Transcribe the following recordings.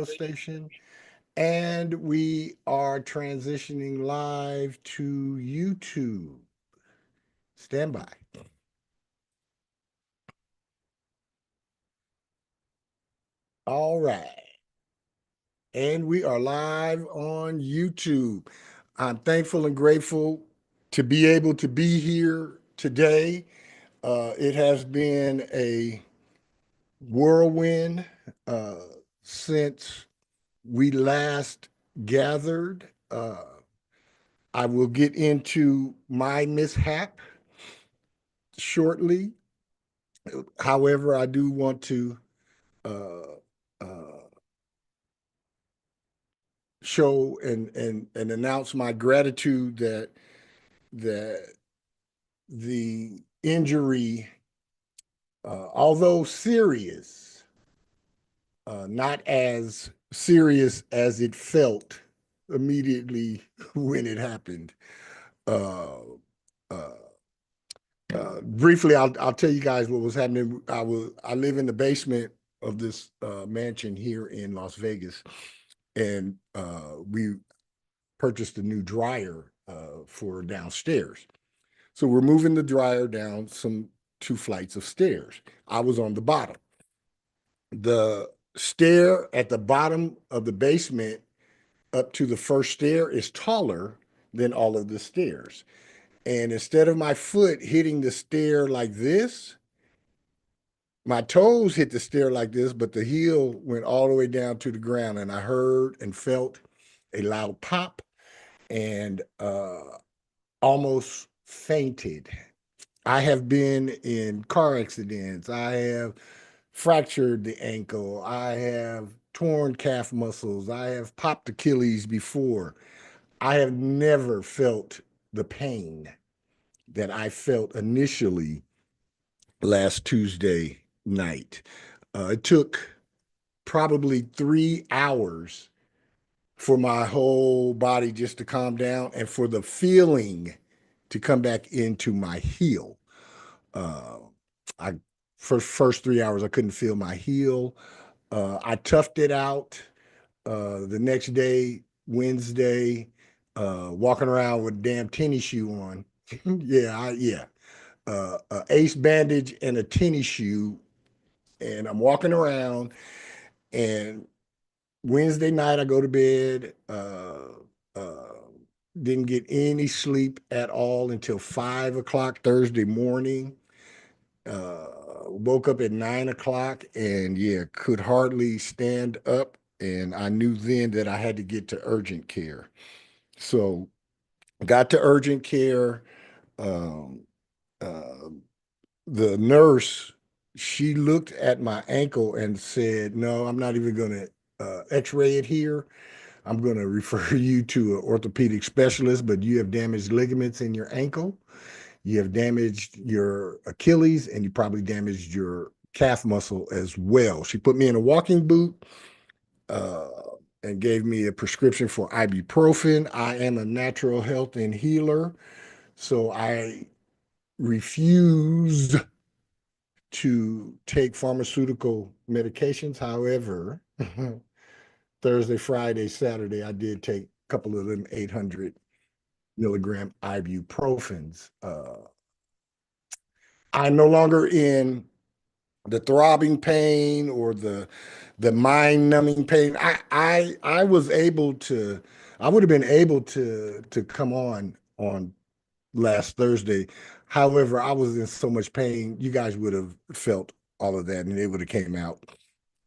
station, and we are transitioning live to YouTube. Stand by. All right. And we are live on YouTube. I'm thankful and grateful to be able to be here today. It has been a whirlwind uh, since we last gathered. I will get into my mishap shortly. However, I do want to uh, uh, show and announce my gratitude that the injury, although serious, not as serious as it felt immediately when it happened. Uh, uh, Briefly, I'll tell you guys what was happening. I live in the basement of this mansion here in Las Vegas, and we purchased a new dryer for downstairs. So we're moving the dryer down some two flights of stairs. I was on the bottom. The stair at the bottom of the basement up to the first stair is taller than all of the stairs. And instead of my foot hitting the stair like this, my toes hit the stair like this, but the heel went all the way down to the ground. And I heard and felt a loud pop and almost fainted. I have been in car accidents. I have fractured the ankle. I have torn calf muscles. I have popped Achilles before. I have never felt the pain that I felt initially last Tuesday night. It took probably 3 hours for my whole body just to calm down and for the feeling to come back into my heel. Uh, I first 3 hours I couldn't feel my heel. I toughed it out. The next day, Wednesday, walking around with a damn tennis shoe on. Yeah. A ace bandage and a tennis shoe, and I'm walking around. And Wednesday night, I go to bed. Uh, didn't get any sleep at all until 5 o'clock Thursday morning. Woke up at 9 o'clock and yeah, could hardly stand up. And I knew then that I had to get to urgent care. So got to urgent care. Um, uh, the nurse, she looked at my ankle and said, "No, I'm not even going to x-ray it here. I'm going to refer you to an orthopedic specialist, but you have damaged ligaments in your ankle. You have damaged your Achilles, and you probably damaged your calf muscle as well." She put me in a walking boot uh, and gave me a prescription for ibuprofen. I am a natural health and healer, so I refused to take pharmaceutical medications. However, Thursday, Friday, Saturday, I did take a couple of them 800 milligram ibuprofens. I'm no longer in the throbbing pain or the mind numbing pain. I was able to, I would have been able to come on last Thursday. However, I was in so much pain, you guys would have felt all of that and it would have came out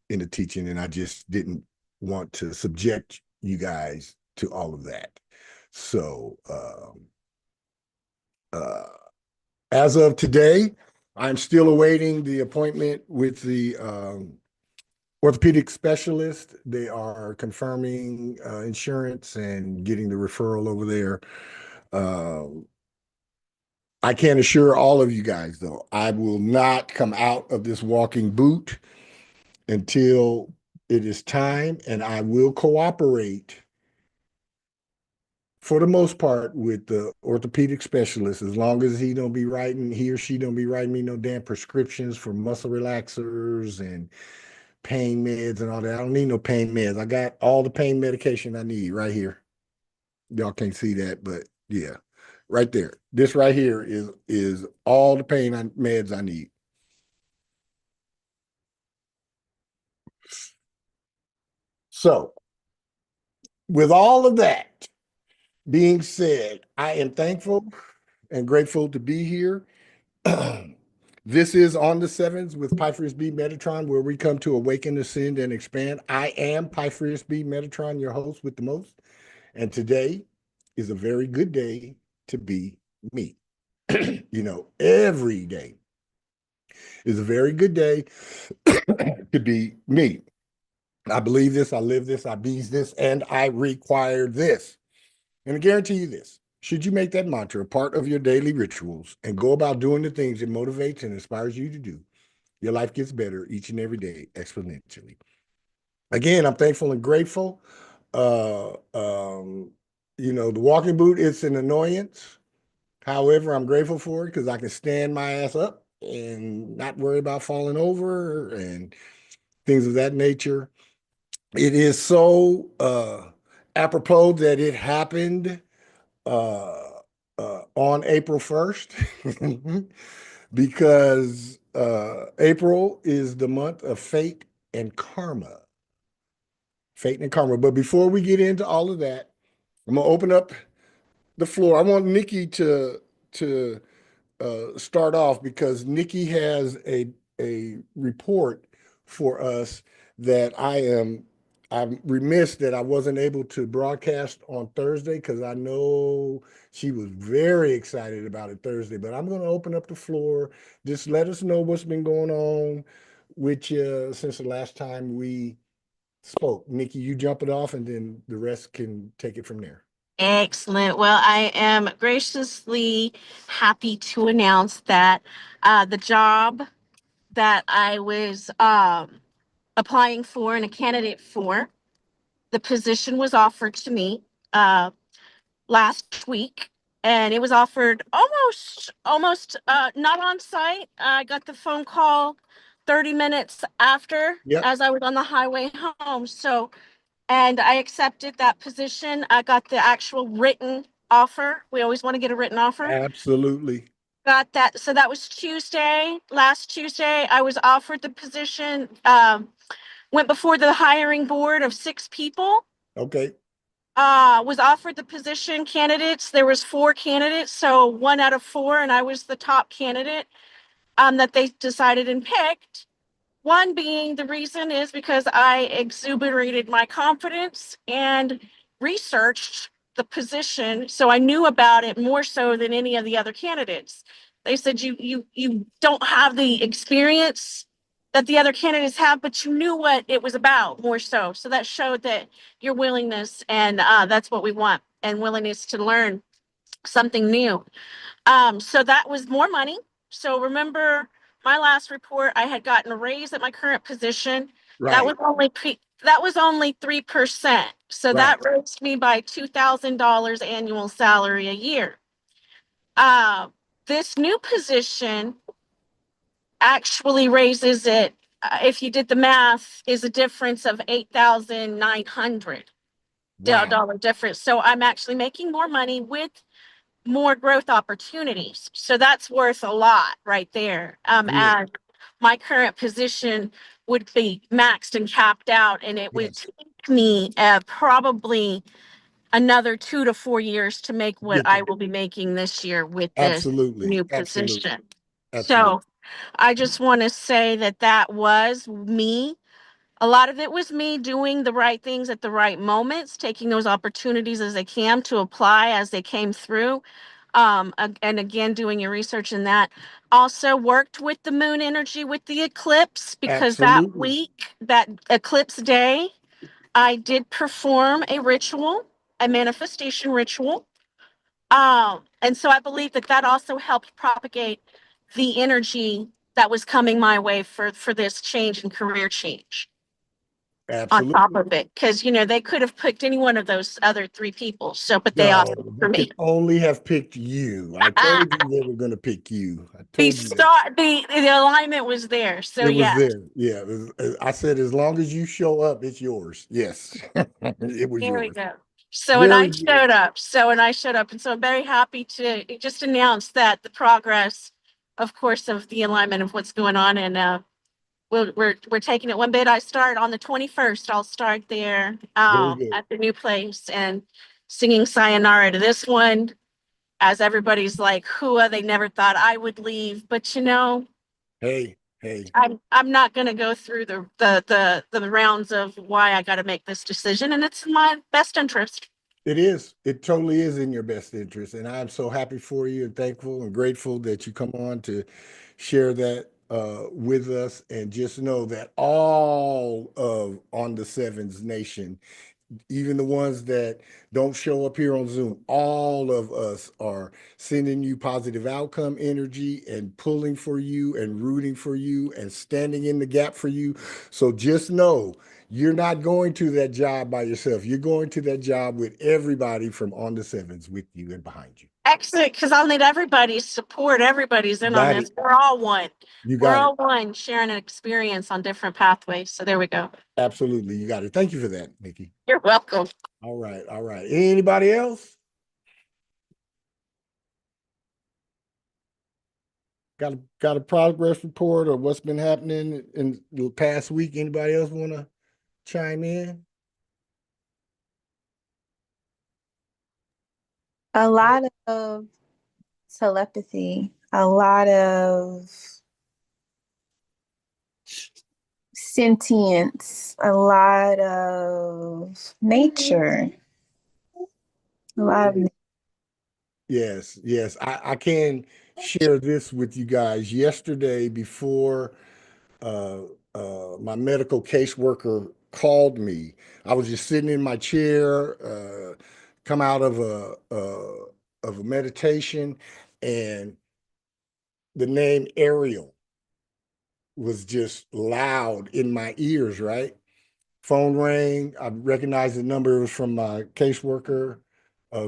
in the teaching, and I just didn't want to subject you guys to all of that. So uh, as of today, I'm still awaiting the appointment with the orthopedic specialist. They are confirming insurance and getting the referral over there. Uh, I can't assure all of you guys, though, I will not come out of this walking boot until it is time, and I will cooperate for the most part with the orthopedic specialist as long as he or she don't be writing me no damn prescriptions for muscle relaxers and pain meds and all that. I don't need no pain meds. I got all the pain medication I need right here. Y'all can't see that, but yeah, right there. This right here is all the meds I need. So, with all of that being said, I am thankful and grateful to be here. This is On the Sevens with Pyphorus B. Metatron, where we come to awaken, ascend, and expand. I am Pyphorus B. Metatron, your host with the most. And today is a very good day to be me. Every day is a very good day to be me. I believe this, I live this, I be this, and I require this. And I guarantee you this. Should you make that mantra a part of your daily rituals and go about doing the things it motivates and inspires you to do, your life gets better each and every day exponentially. Again, I'm thankful and grateful. Uh, um, the walking boot, it's an annoyance. However, I'm grateful for it because I can stand my ass up and not worry about falling over and things of that nature. It is so apropos that it happened uh, on April 1st because April is the month of fate and karma. Fate and karma. But before we get into all of that, I'm gonna open up the floor. I want Nikki to start off because Nikki has a report for us that I'm remiss that I wasn't able to broadcast on Thursday because I know she was very excited about it Thursday. But I'm going to open up the floor. Just let us know what's been going on with you since the last time we spoke. Nikki, you jump it off, and then the rest can take it from there. Excellent. Well, I am graciously happy to announce that the job that I was applying for and a candidate for, the position was offered to me last week, and it was offered almost not on site. I got the phone call 30 minutes after Yep, as I was on the highway home. And I accepted that position. I got the actual written offer. We always want to get a written offer. absolutely. Got that. So that was Tuesday. Last Tuesday, I was offered the position. Went before the hiring board of 6 people. Okay. Was offered the position. Candidates. There was 4 candidates, so 1 out of 4, and I was the top candidate that they decided and picked. One being the reason is because I exuberated my confidence and researched the position, so I knew about it more so than any of the other candidates. They said you don't have the experience that the other candidates have, but you knew what it was about more so. So that showed that your willingness, and that's what we want, and willingness to learn something new. So that was more money. So remember my last report, I had gotten a raise at my current position. That Right. was only 3%. So Right. that raised me by $2,000 annual salary a year. Uh, this new position actually raises it. If you did the math, is a difference of Wow. $8,900 difference. So I'm actually making more money with more growth opportunities. So that's worth a lot right there. Good. And my current position would be maxed and capped out, and it would Yes. take me probably another 2 to 4 years to make what Get I there. will be making this year with this Absolutely. new Absolutely. position. Absolutely. So I just want to say that that was me. A lot of it was me doing the right things at the right moments, taking those opportunities as they came to apply as they came through. And again, doing your research in that. Also worked with the moon energy with the eclipse because that Absolutely. week, that eclipse day, I did perform a ritual, a manifestation ritual. And so I believe that that also helped propagate the energy that was coming my way for this change and career change. on top Absolutely. of it. Cause they could have picked any one of those other three people. So, but they No, opted they for me. could only have picked you. I told you they were going to pick you. I The told you that. star, the alignment was there. So It was yeah, there. Yeah. I said, as long as you show up, it's yours. Yes. It was here we yours. go. So, and I Very good. showed up. And so I'm very happy to just announce that the progress, of course, of the alignment of what's going on. And we're taking it one bit. I start on the 21st. I'll start there Very good. at the new place and singing sayonara to this one. As everybody's like, "Hua," they never thought I would leave, but Hey, hey. I'm not going to go through the rounds of why I got to make this decision, and it's in my best interest. It is. It totally is in your best interest. And I'm so happy for you and thankful and grateful that you come on to share that with us. And just know that all of On the Sevens Nation, even the ones that don't show up here on Zoom, all of us are sending you positive outcome energy and pulling for you and rooting for you and standing in the gap for you. So just know you're not going to that job by yourself. You're going to that job with everybody from On the Sevens with you and behind you. Excellent, because I'll need everybody's support. Everybody's in on Got this. it. We're all one. You We're got it. all one, sharing an experience on different pathways. So there we go. Absolutely. You got it. Thank you for that, Nikki. You're welcome. All right. All right. Anybody else? Got a progress report or what's been happening in the past week? Anybody else want to chime in? A lot of telepathy, a lot of sentience, a lot of nature, a lot of Yes, yes. I can share this with you guys. Yesterday, before uh, my medical caseworker called me, I was just sitting in my chair, come out of a meditation, and the name Ariel was just loud in my ears, right? Phone rang. I recognized the number. It was from my caseworker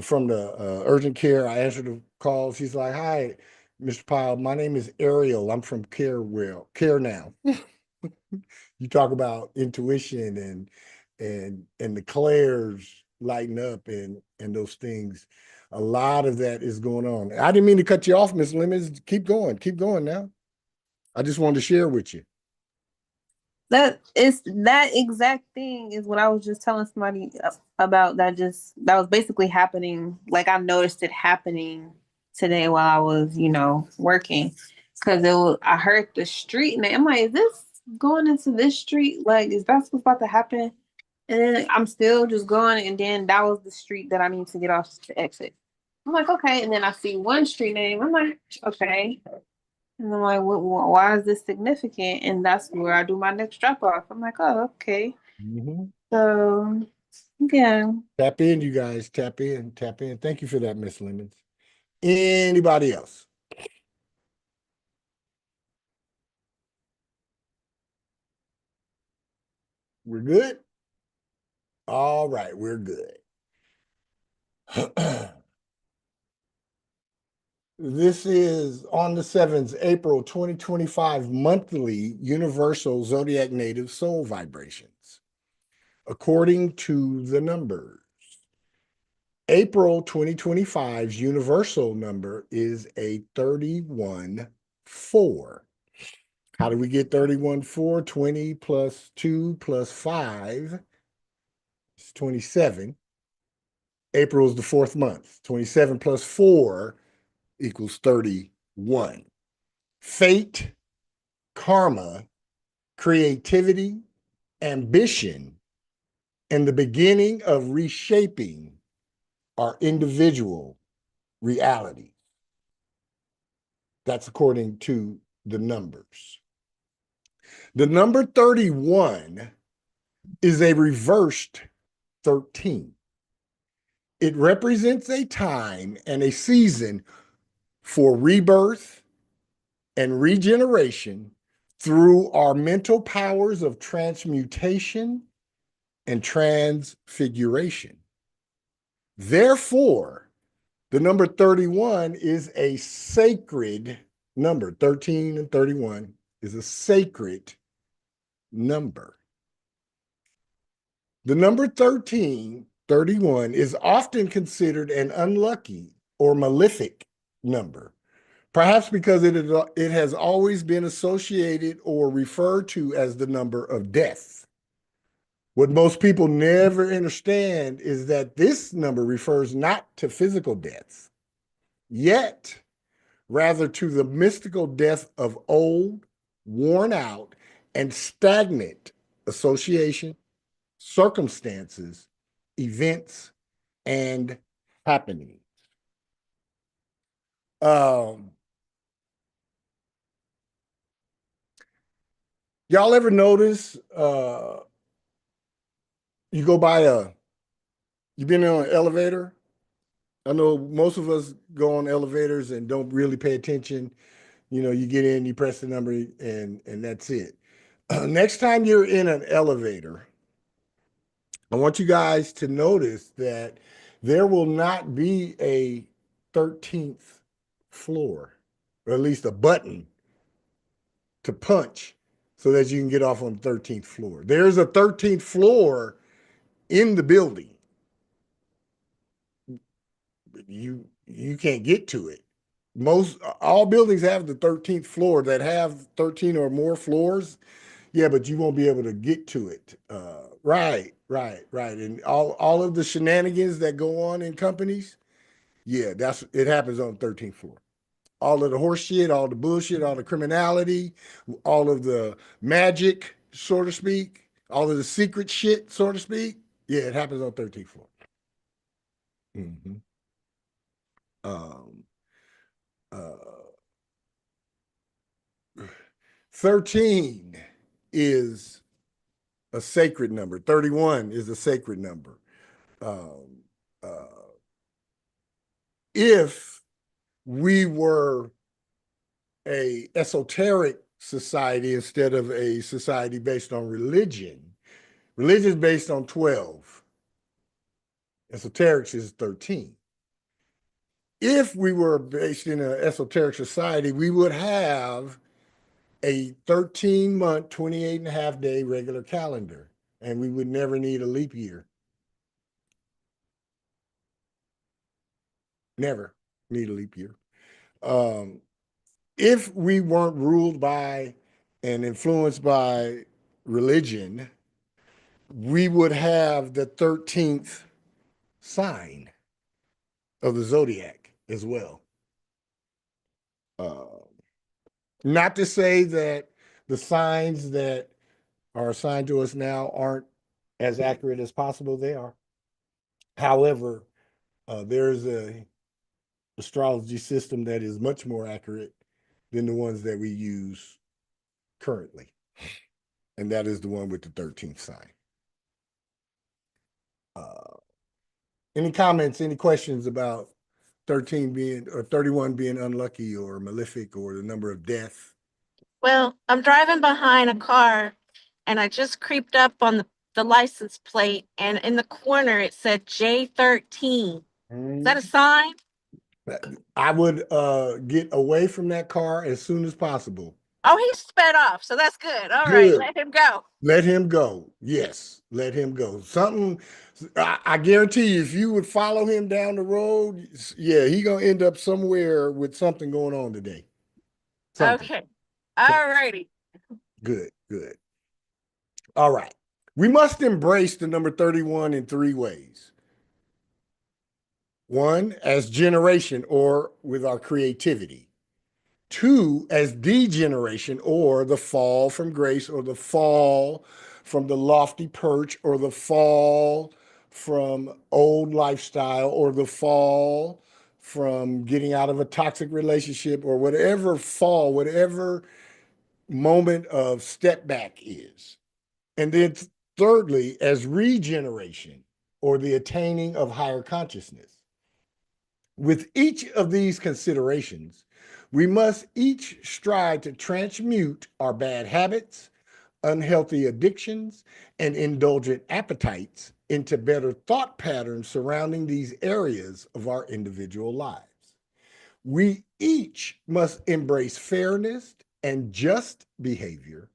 from the urgent care. I answered the call. She's like, "Hi, Mr. Pyle. My name is Ariel. I'm from Care Now." You talk about intuition and the clairs lighting up and those things. A lot of that is going on. I didn't mean to cut you off, Miss Lemons. Keep going now. I just wanted to share with you. that exact thing is what I was just telling somebody about that was basically happening. Like I noticed it happening today while I was, working. Cause I heard the street name. I'm like, is this going into this street? Like, is that what's about to happen? And then I'm still just going, and then that was the street that I need to get off to exit. I'm like, okay. And then I see one street name. I'm like, okay. And I'm like, why is this significant? And that's where I do my next drop off. I'm like, oh, okay. Mhm. So, yeah. Tap in, you guys. Tap in, tap in. Thank you for that, Miss Lemons. Anybody else? We're good? All right, we're good. This is On the Sevens, April 2025 monthly Universal Zodiac Native Soul Vibrations. According to the numbers, April 2025's universal number is a 31-4. How do we get 31-4? 20 plus 2 plus 5 is 27. April is the fourth month. 27 plus 4 equals 31. Fate, karma, creativity, ambition, and the beginning of reshaping our individual reality. That's according to the numbers. The number 31 is a reversed 13. It represents a time and a season for rebirth and regeneration through our mental powers of transmutation and transfiguration. Therefore, the number 31 is a sacred number. 13 and 31 is a sacred number. The number 13, 31, is often considered an unlucky or malefic number, perhaps because it has always been associated or referred to as the number of death. What most people never understand is that this number refers not to physical deaths, yet rather to the mystical death of old, worn out, and stagnant association, circumstances, events, and happenings. Y'all ever notice you go by you've been on an elevator? I know most of us go on elevators and don't really pay attention. You know, you get in, you press the number, and that's it. Next time you're in an elevator, I want you guys to notice that there will not be a 13th floor, or at least a button to punch so that you can get off on the 13th floor. There's a 13th floor in the building. You can't get to it. All buildings have the 13th floor that have 13 or more floors. Yeah, but you won't be able to get to it. Right. And all of the shenanigans that go on in companies, yeah, it happens on the 13th floor. All of the horse shit, all the bullshit, all the criminality, all of the magic, so to speak, all of the secret shit, so to speak. Yeah, it happens on the 13th floor. Mm-hmm. 13 is a sacred number. 31 is a sacred number. If we were a esoteric society instead of a society based on religion is based on 12. Esoterics is 13. If we were based in an esoteric society, we would have a 13-month, 28.5-day regular calendar, and we would never need a leap year. Never need a leap year. If we weren't ruled by and influenced by religion, we would have the 13th sign of the Zodiac as well. Not to say that the signs that are assigned to us now aren't as accurate as possible. They are. However, there's a astrology system that is much more accurate than the ones that we use currently. And that is the one with the 13th sign. Any comments, any questions about 31 being unlucky or malefic or the number of death? Well, I'm driving behind a car and I just creeped up on the license plate, and in the corner it said J13. Is that a sign? I would get away from that car as soon as possible. Oh, he sped off, so that's good. All Good. right, let him go. Let him go. Yes, let him go. Something, I guarantee you, if you would follow him down the road, yeah, he gonna end up somewhere with something going on today. Something. Okay. All righty. Good. All right. We must embrace the number 31 in 3 ways. 1, as generation or with our creativity. 2, as degeneration or the fall from grace or the fall from the lofty perch or the fall from old lifestyle or the fall from getting out of a toxic relationship or whatever fall, whatever moment of step back is. And then thirdly, as regeneration or the attaining of higher consciousness. With each of these considerations, we must each strive to transmute our bad habits, unhealthy addictions, and indulgent appetites into better thought patterns surrounding these areas of our individual lives. We each must embrace fairness and just behavior,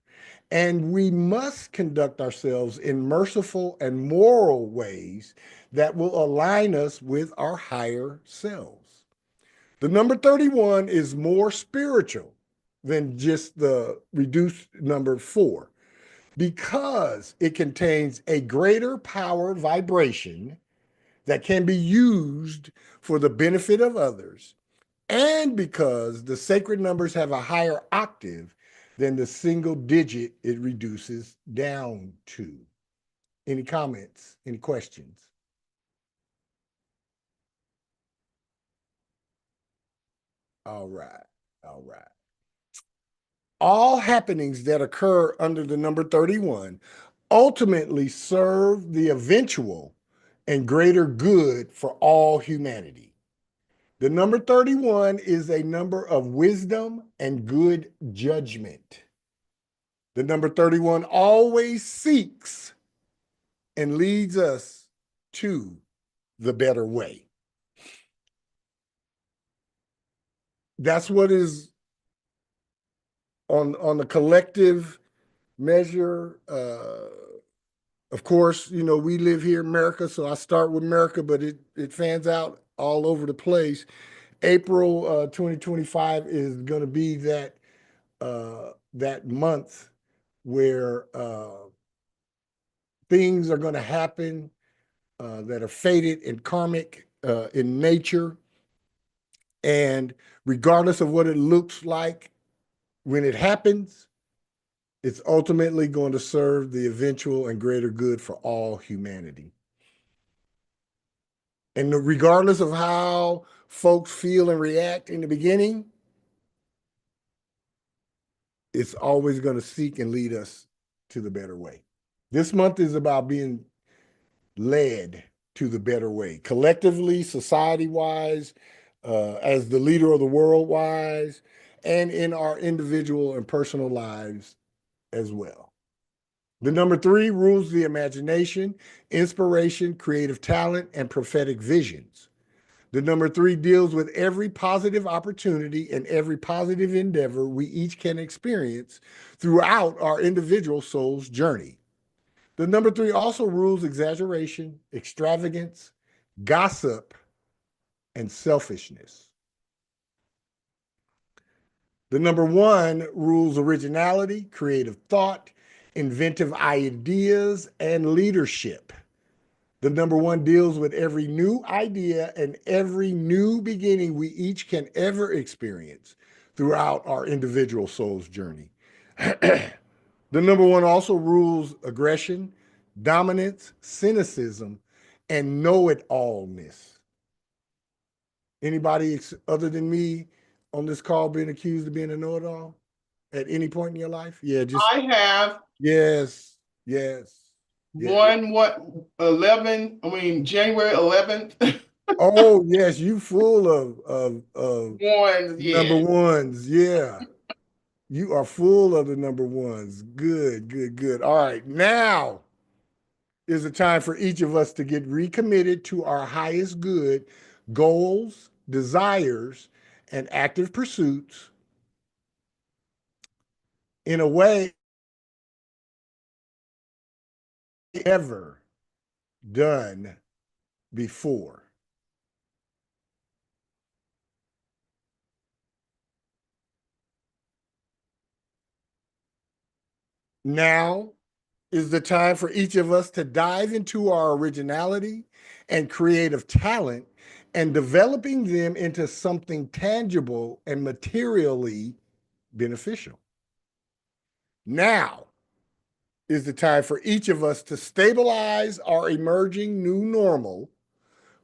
and we must conduct ourselves in merciful and moral ways that will align us with our higher selves. The number 31 is more spiritual than just the reduced number 4 because it contains a greater power vibration that can be used for the benefit of others, and because the sacred numbers have a higher octave than the single digit it reduces down to. Any comments? Any questions? All right. All right. All happenings that occur under the number 31 ultimately serve the eventual and greater good for all humanity. The number 31 is a number of wisdom and good judgment. The number 31 always seeks and leads us to the better way. That's what is on the collective measure. Of course, you know, we live here in America, so I start with America, but it fans out all over the place. April 2025 is going to be that month where things are going to happen that are fated and karmic in nature. And regardless of what it looks like when it happens, it's ultimately going to serve the eventual and greater good for all humanity. And regardless of how folks feel and react in the beginning, it's always going to seek and lead us to the better way. This month is about being led to the better way, collectively, society-wise, as the leader of the world wise, and in our individual and personal lives as well. The number 3 rules the imagination, inspiration, creative talent, and prophetic visions. The number 3 deals with every positive opportunity and every positive endeavor we each can experience throughout our individual soul's journey. The number 3 also rules exaggeration, extravagance, gossip, and selfishness. The number 1 rules originality, creative thought, inventive ideas, and leadership. The number 1 deals with every new idea and every new beginning we each can ever experience throughout our individual soul's journey. The number 1 also rules aggression, dominance, cynicism, and know-it-allness. Anybody other than me on this call being accused of being a know-it-all at any point in your life? Yeah, just I have yes, yes. January 11th. Oh yes, you full of Ones, yeah. number ones. Yeah, you are full of the number ones. Good, good, good. All right, now is the time for each of us to get recommitted to our highest good, goals, desires, and active pursuits in a way ever done before. Now is the time for each of us to dive into our originality and creative talent and developing them into something tangible and materially beneficial. Now is the time for each of us to stabilize our emerging new normal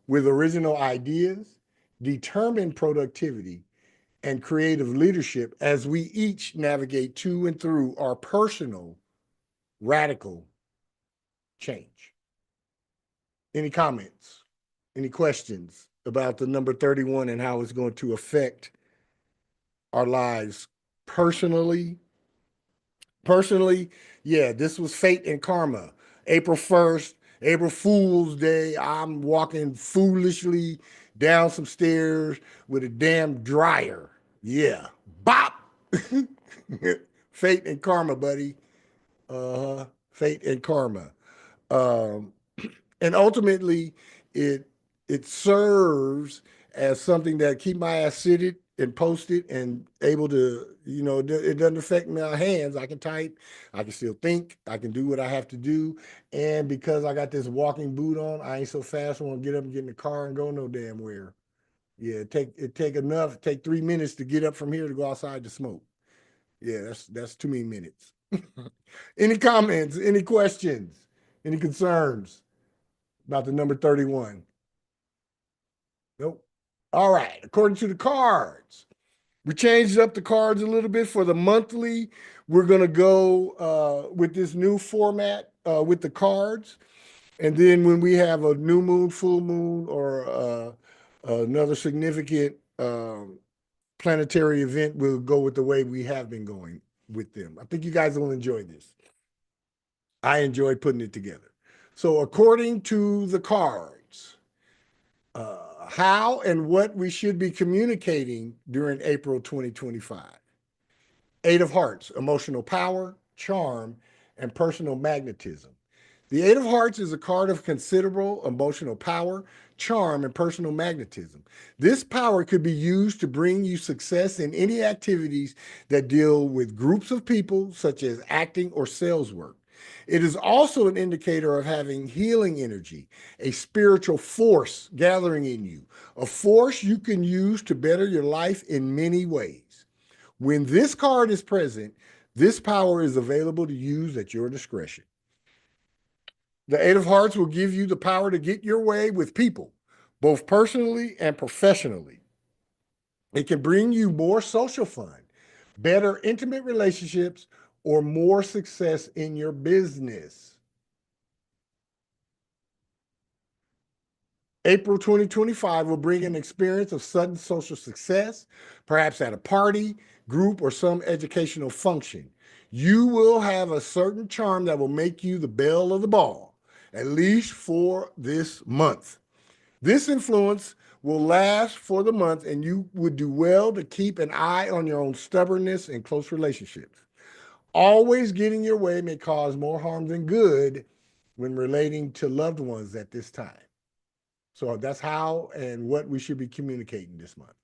with original ideas, determined productivity, and creative leadership as we each navigate to and through our personal radical change. Any comments? Any questions about the number 31 and how it's going to affect our lives personally, Personally, yeah, this was fate and karma. April 1st, April Fool's Day, I'm walking foolishly down some stairs with a damn dryer. Yeah. Bop. Fate and karma, buddy. Fate and karma. Um, and ultimately it serves as something that keep my ass seated and posted and able to, it doesn't affect my hands. I can type, I can still think, I can do what I have to do. And because I got this walking boot on, I ain't so fast. I want to get up and get in the car and go no damn where. Yeah, it take 3 minutes to get up from here to go outside to smoke. Yeah, that's too many minutes. Any comments, any questions, any concerns about the number 31? Nope. All right. According to the cards, we changed up the cards a little bit for the monthly. We're going to go with this new format with the cards. And then when we have a new moon, full moon, or another significant planetary event, we'll go with the way we have been going with them. I think you guys will enjoy this. I enjoy putting it together. So according to the cards, how and what we should be communicating during April 2025. 8 of Hearts, emotional power, charm, and personal magnetism. The 8 of Hearts is a card of considerable emotional power, charm, and personal magnetism. This power could be used to bring you success in any activities that deal with groups of people, such as acting or sales work. It is also an indicator of having healing energy, a spiritual force gathering in you, a force you can use to better your life in many ways. When this card is present, this power is available to use at your discretion. The 8 of Hearts will give you the power to get your way with people, both personally and professionally. It can bring you more social fun, better intimate relationships, or more success in your business. April 2025 will bring an experience of sudden social success, perhaps at a party, group, or some educational function. You will have a certain charm that will make you the belle of the ball, at least for this month. This influence will last for the month, and you would do well to keep an eye on your own stubbornness and close relationships. Always getting your way may cause more harm than good when relating to loved ones at this time. So that's how and what we should be communicating this month.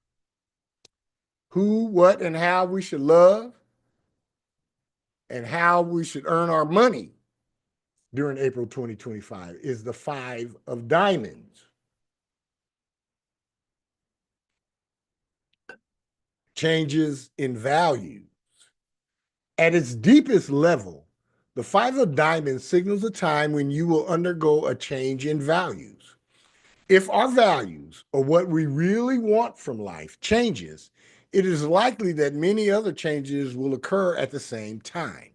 Who, what, and how we should love and how we should earn our money during April 2025 is the 5 of Diamonds. Changes in value. At its deepest level, the 5 of Diamonds signals a time when you will undergo a change in values. If our values, or what we really want from life, changes, it is likely that many other changes will occur at the same time.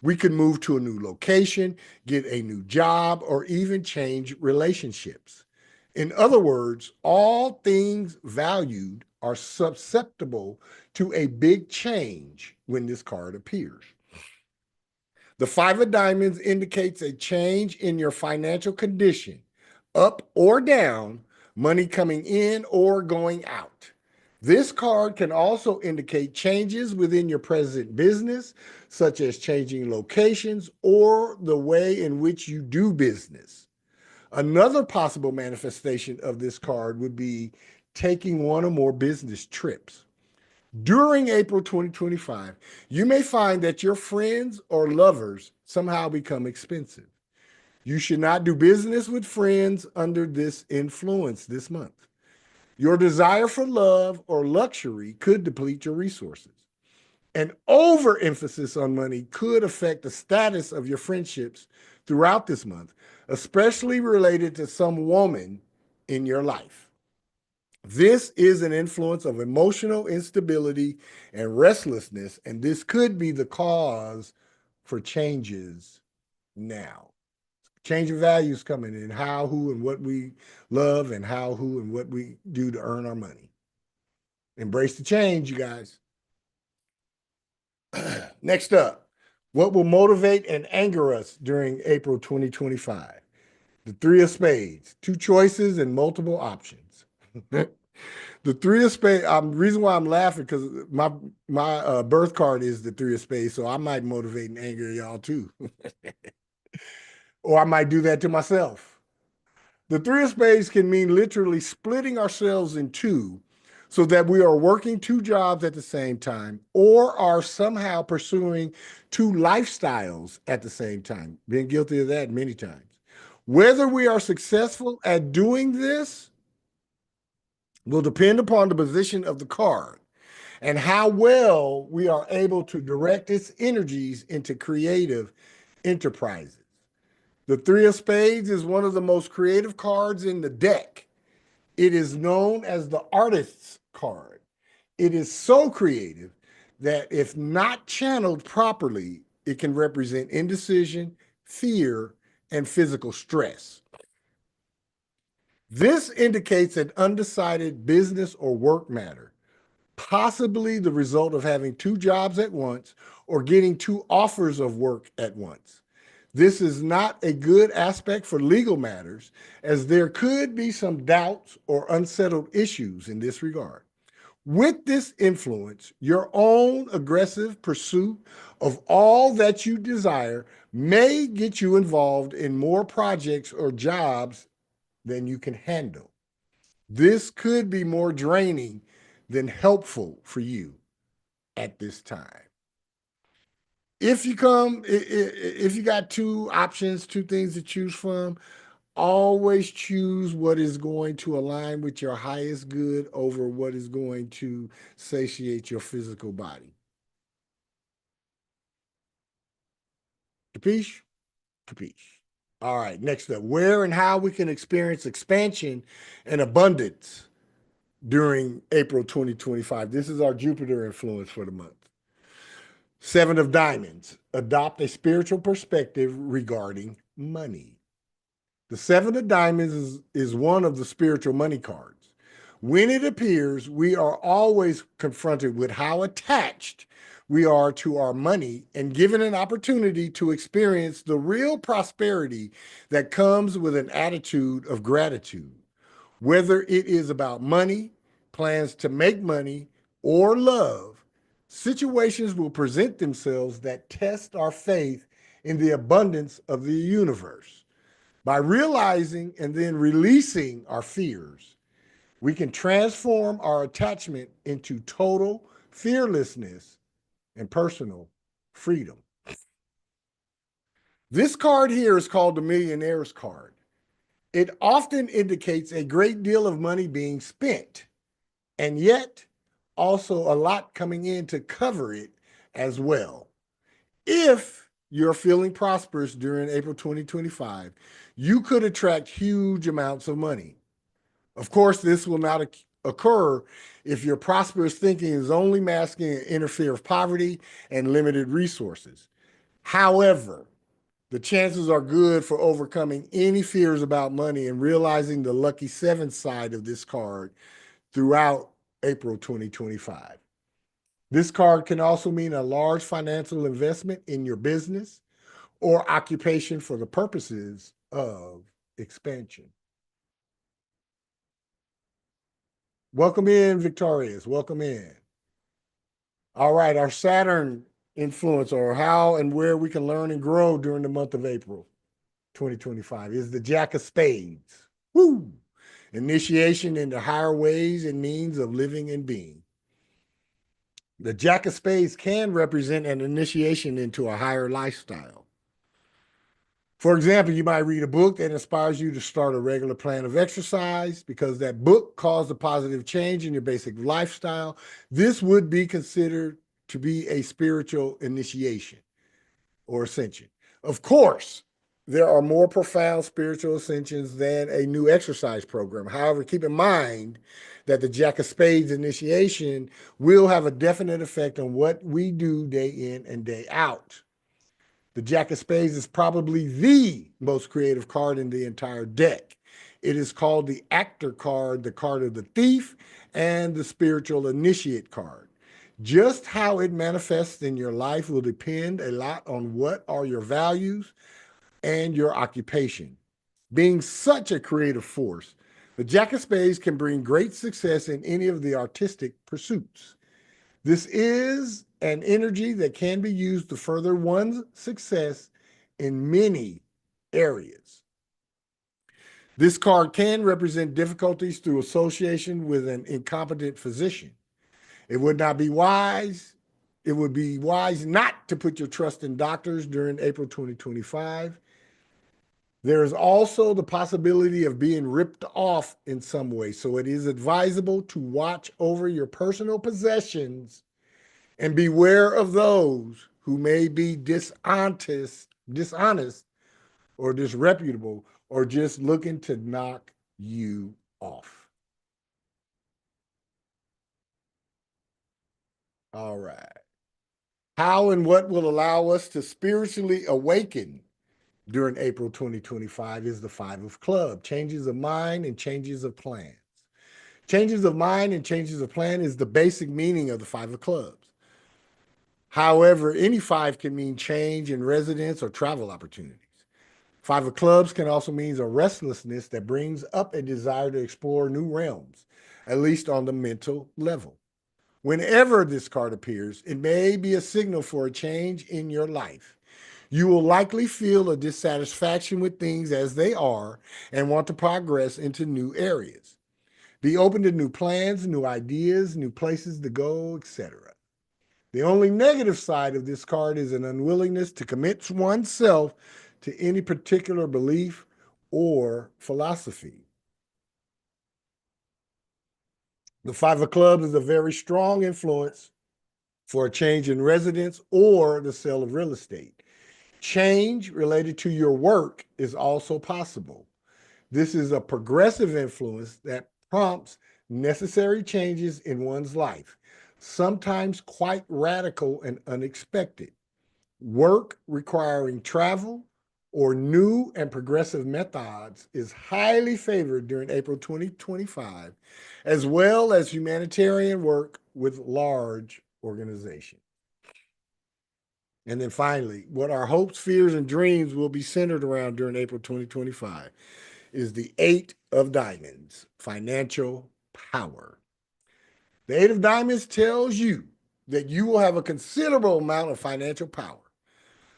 We could move to a new location, get a new job, or even change relationships. In other words, all things valued are susceptible to a big change when this card appears. The 5 of Diamonds indicates a change in your financial condition, up or down, money coming in or going out. This card can also indicate changes within your present business, such as changing locations or the way in which you do business. Another possible manifestation of this card would be taking one or more business trips. During April 2025, you may find that your friends or lovers somehow become expensive. You should not do business with friends under this influence this month. Your desire for love or luxury could deplete your resources. An overemphasis on money could affect the status of your friendships throughout this month, especially related to some woman in your life. This is an influence of emotional instability and restlessness, and this could be the cause for changes now. Change of values coming in how, who, and what we love, and how, who, and what we do to earn our money. Embrace the change, you guys. Next up, What will motivate and anger us during April 2025? The Three of Spades, 2 choices and multiple options. The Three of Spades, reason why I'm laughing because my birth card is the Three of Spades, so I might motivate and anger y'all too. Or I might do that to myself. The Three of Spades can mean literally splitting ourselves in two so that we are working 2 jobs at the same time or are somehow pursuing 2 lifestyles at the same time. Been guilty of that many times. Whether we are successful at doing this will depend upon the position of the card and how well we are able to direct its energies into creative enterprises. The Three of Spades is one of the most creative cards in the deck. It is known as the artist's card. It is so creative that if not channeled properly, it can represent indecision, fear, and physical stress. This indicates an undecided business or work matter, possibly the result of having 2 jobs at once or getting 2 offers of work at once. This is not a good aspect for legal matters, as there could be some doubts or unsettled issues in this regard. With this influence, your own aggressive pursuit of all that you desire may get you involved in more projects or jobs than you can handle. This could be more draining than helpful for you at this time. If you got 2 options, 2 things to choose from, always choose what is going to align with your highest good over what is going to satiate your physical body. Capiche? Capiche. All right, next up, where and how we can experience expansion and abundance during April 2025. This is our Jupiter influence for the month. 7 of Diamonds, adopt a spiritual perspective regarding money. The 7 of Diamonds is one of the spiritual money cards. When it appears, we are always confronted with how attached we are to our money and given an opportunity to experience the real prosperity that comes with an attitude of gratitude. Whether it is about money, plans to make money, or love, situations will present themselves that test our faith in the abundance of the universe. By realizing and then releasing our fears, we can transform our attachment into total fearlessness and personal freedom. This card here is called the Millionaire's card. It often indicates a great deal of money being spent, and yet also a lot coming in to cover it as well. If you're feeling prosperous during April 2025, you could attract huge amounts of money. Of course, this will not occur if your prosperous thinking is only masking an inner fear of poverty and limited resources. However, the chances are good for overcoming any fears about money and realizing the lucky 7 side of this card throughout April 2025. This card can also mean a large financial investment in your business or occupation for the purposes of expansion. Welcome in, Victorious. Welcome in. All right, our Saturn influence, or how and where we can learn and grow during the month of April 2025, is the Jack of Spades. Woo! Initiation into higher ways and means of living and being. The Jack of Spades can represent an initiation into a higher lifestyle. For example, you might read a book that inspires you to start a regular plan of exercise because that book caused a positive change in your basic lifestyle. This would be considered to be a spiritual initiation or ascension. Of course, there are more profound spiritual ascensions than a new exercise program. However, keep in mind that the Jack of Spades initiation will have a definite effect on what we do day in and day out. The Jack of Spades is probably the most creative card in the entire deck. It is called the Actor card, the card of the thief, and the spiritual initiate card. Just how it manifests in your life will depend a lot on what are your values and your occupation. Being such a creative force, the Jack of Spades can bring great success in any of the artistic pursuits. This is an energy that can be used to further one's success in many areas. This card can represent difficulties through association with an incompetent physician. It would be wise not to put your trust in doctors during April 2025. There is also the possibility of being ripped off in some way, so it is advisable to watch over your personal possessions and beware of those who may be dishonest or disreputable or just looking to knock you off. All right. How and what will allow us to spiritually awaken during April 2025 is the Five of Clubs, changes of mind and changes of plans. Changes of mind and changes of plan is the basic meaning of the Five of Clubs. However, any five can mean change in residence or travel opportunities. Five of Clubs can also mean a restlessness that brings up a desire to explore new realms, at least on the mental level. Whenever this card appears, it may be a signal for a change in your life. You will likely feel a dissatisfaction with things as they are and want to progress into new areas. Be open to new plans, new ideas, new places to go, etc. The only negative side of this card is an unwillingness to commit oneself to any particular belief or philosophy. The Five of Clubs is a very strong influence for a change in residence or the sale of real estate. Change related to your work is also possible. This is a progressive influence that prompts necessary changes in one's life, sometimes quite radical and unexpected. Work requiring travel or new and progressive methods is highly favored during April 2025, as well as humanitarian work with large organizations. And then finally, what our hopes, fears, and dreams will be centered around during April 2025 is the Eight of Diamonds, financial power. The Eight of Diamonds tells you that you will have a considerable amount of financial power.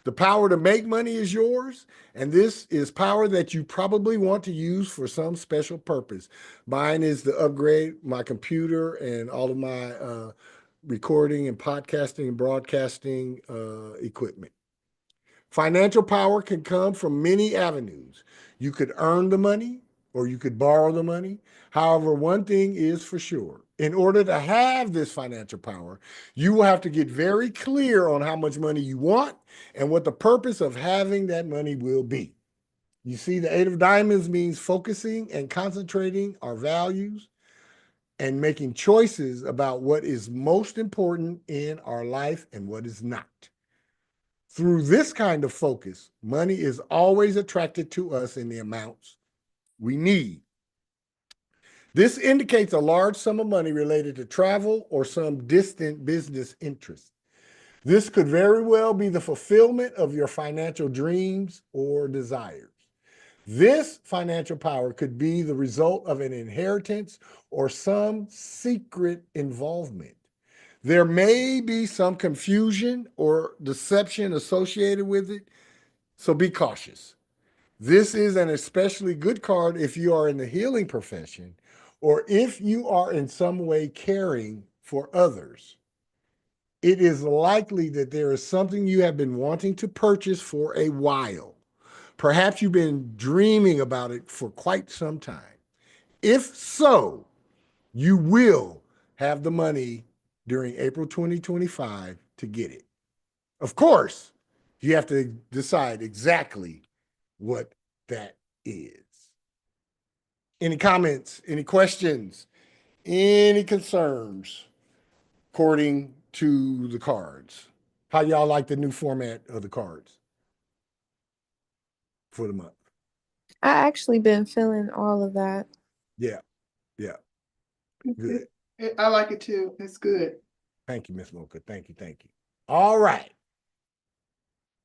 The power to make money is yours, and this is power that you probably want to use for some special purpose. Mine is to upgrade my computer and all of my recording and podcasting and broadcasting equipment. Financial power can come from many avenues. You could earn the money or you could borrow the money. However, one thing is for sure. In order to have this financial power, you will have to get very clear on how much money you want and what the purpose of having that money will be. You see, the Eight of Diamonds means focusing and concentrating our values and making choices about what is most important in our life and what is not. Through this kind of focus, money is always attracted to us in the amounts we need. This indicates a large sum of money related to travel or some distant business interest. This could very well be the fulfillment of your financial dreams or desires. This financial power could be the result of an inheritance or some secret involvement. There may be some confusion or deception associated with it, so be cautious. This is an especially good card if you are in the healing profession or if you are in some way caring for others. It is likely that there is something you have been wanting to purchase for a while. Perhaps you've been dreaming about it for quite some time. If so, you will have the money during April 2025 to get it. Of course, you have to decide exactly what that is. Any comments, any questions, any concerns according to the cards? How y'all like the new format of the cards for the month? I actually been feeling all of that. Yeah, good. I like it too. It's good. Thank you, Miss Mocha. Thank you. Thank you. All right.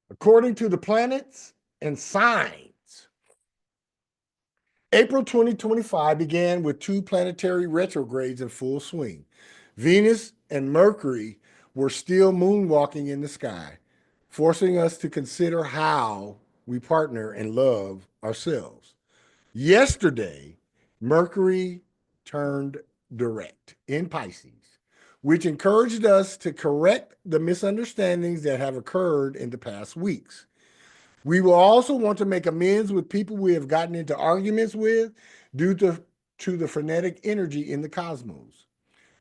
According to the planets and signs, April 2025 began with 2 planetary retrogrades in full swing. Venus and Mercury were still moonwalking in the sky, forcing us to consider how we partner and love ourselves. Yesterday, Mercury turned direct in Pisces, which encouraged us to correct the misunderstandings that have occurred in the past weeks. We will also want to make amends with people we have gotten into arguments with due to the frenetic energy in the cosmos.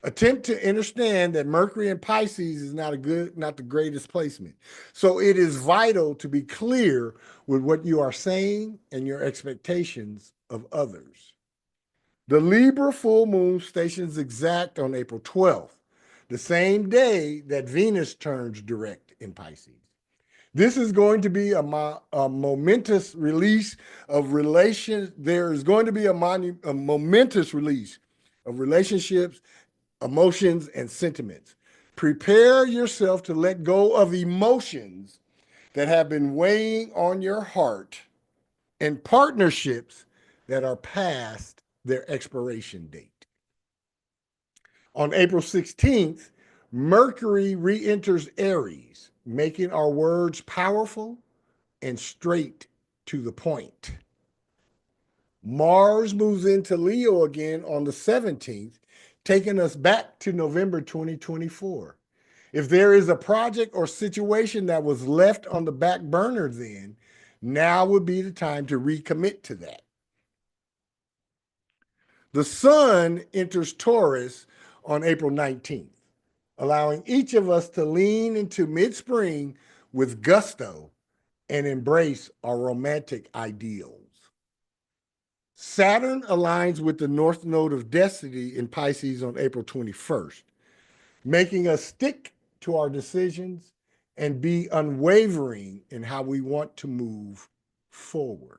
Attempt to understand that Mercury in Pisces is not the greatest placement. So it is vital to be clear with what you are saying and your expectations of others. The Libra full moon stations exact on April 12th, the same day that Venus turns direct in Pisces. This is going to be a momentous release of relations. There is going to be a momentous release of relationships, emotions, and sentiments. Prepare yourself to let go of emotions that have been weighing on your heart and partnerships that are past their expiration date. On April 16th, Mercury re-enters Aries, making our words powerful and straight to the point. Mars moves into Leo again on the 17th, taking us back to November 2024. If there is a project or situation that was left on the back burner then, now would be the time to recommit to that. The Sun enters Taurus on April 19th, allowing each of us to lean into mid-spring with gusto and embrace our romantic ideals. Saturn aligns with the North Node of Destiny in Pisces on April 21st, making us stick to our decisions and be unwavering in how we want to move forward.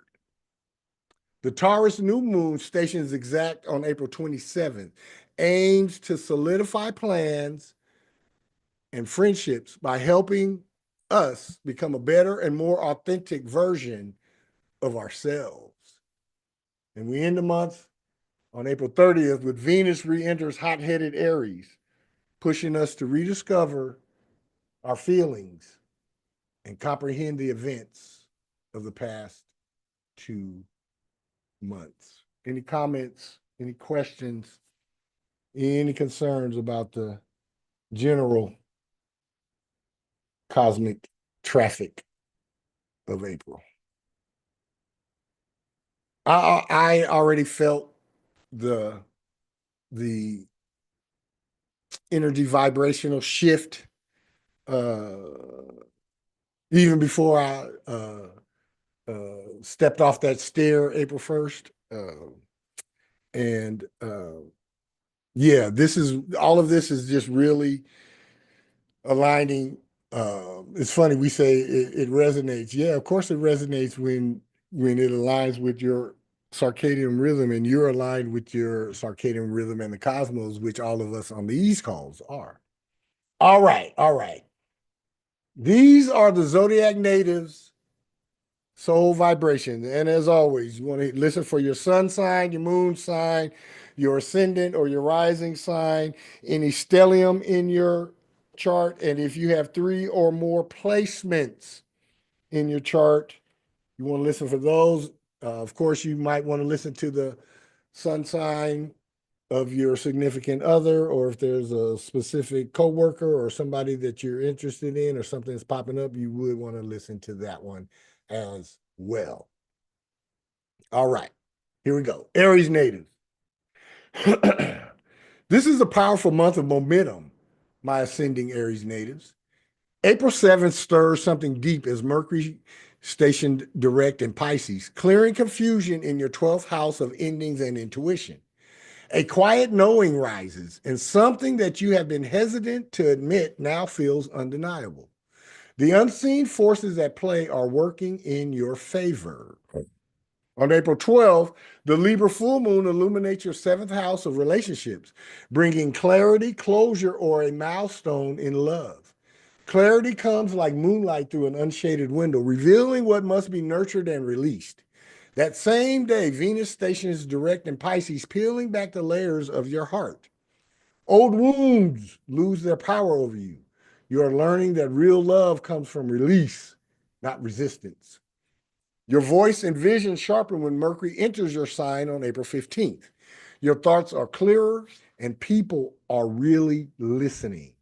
The Taurus new moon stations exact on April 27th, aims to solidify plans and friendships by helping us become a better and more authentic version of ourselves. And we end the month on April 30th with Venus re-enters hot-headed Aries, pushing us to rediscover our feelings and comprehend the events of the past 2 months. Any comments, any questions, any concerns about the general cosmic traffic of April? I already felt the energy vibrational shift even before I stepped off that stair April 1st. Yeah, all of this is just really aligning. It's funny, we say it resonates. Yeah, of course it resonates when it aligns with your circadian rhythm and you're aligned with your circadian rhythm and the cosmos, which all of us on the East Coast are. All right. These are the Zodiac natives' soul vibrations. And as always, you want to listen for your sun sign, your moon sign, your ascendant or your rising sign, any stellium in your chart. And if you have 3 or more placements in your chart, you want to listen for those. Of course, you might want to listen to the sun sign of your significant other, or if there's a specific coworker or somebody that you're interested in or something that's popping up, you would want to listen to that one as well. All right, here we go. Aries natives. This is a powerful month of momentum, my ascending Aries natives. April 7th stirs something deep as Mercury stationed direct in Pisces, clearing confusion in your 12th house of endings and intuition. A quiet knowing rises, and something that you have been hesitant to admit now feels undeniable. The unseen forces at play are working in your favor. On April 12th, the Libra full moon illuminates your seventh house of relationships, bringing clarity, closure, or a milestone in love. Clarity comes like moonlight through an unshaded window, revealing what must be nurtured and released. That same day, Venus stations direct in Pisces, peeling back the layers of your heart. Old wounds lose their power over you. You are learning that real love comes from release, not resistance. Your voice and vision sharpen when Mercury enters your sign on April 15th. Your thoughts are clearer and people are really listening.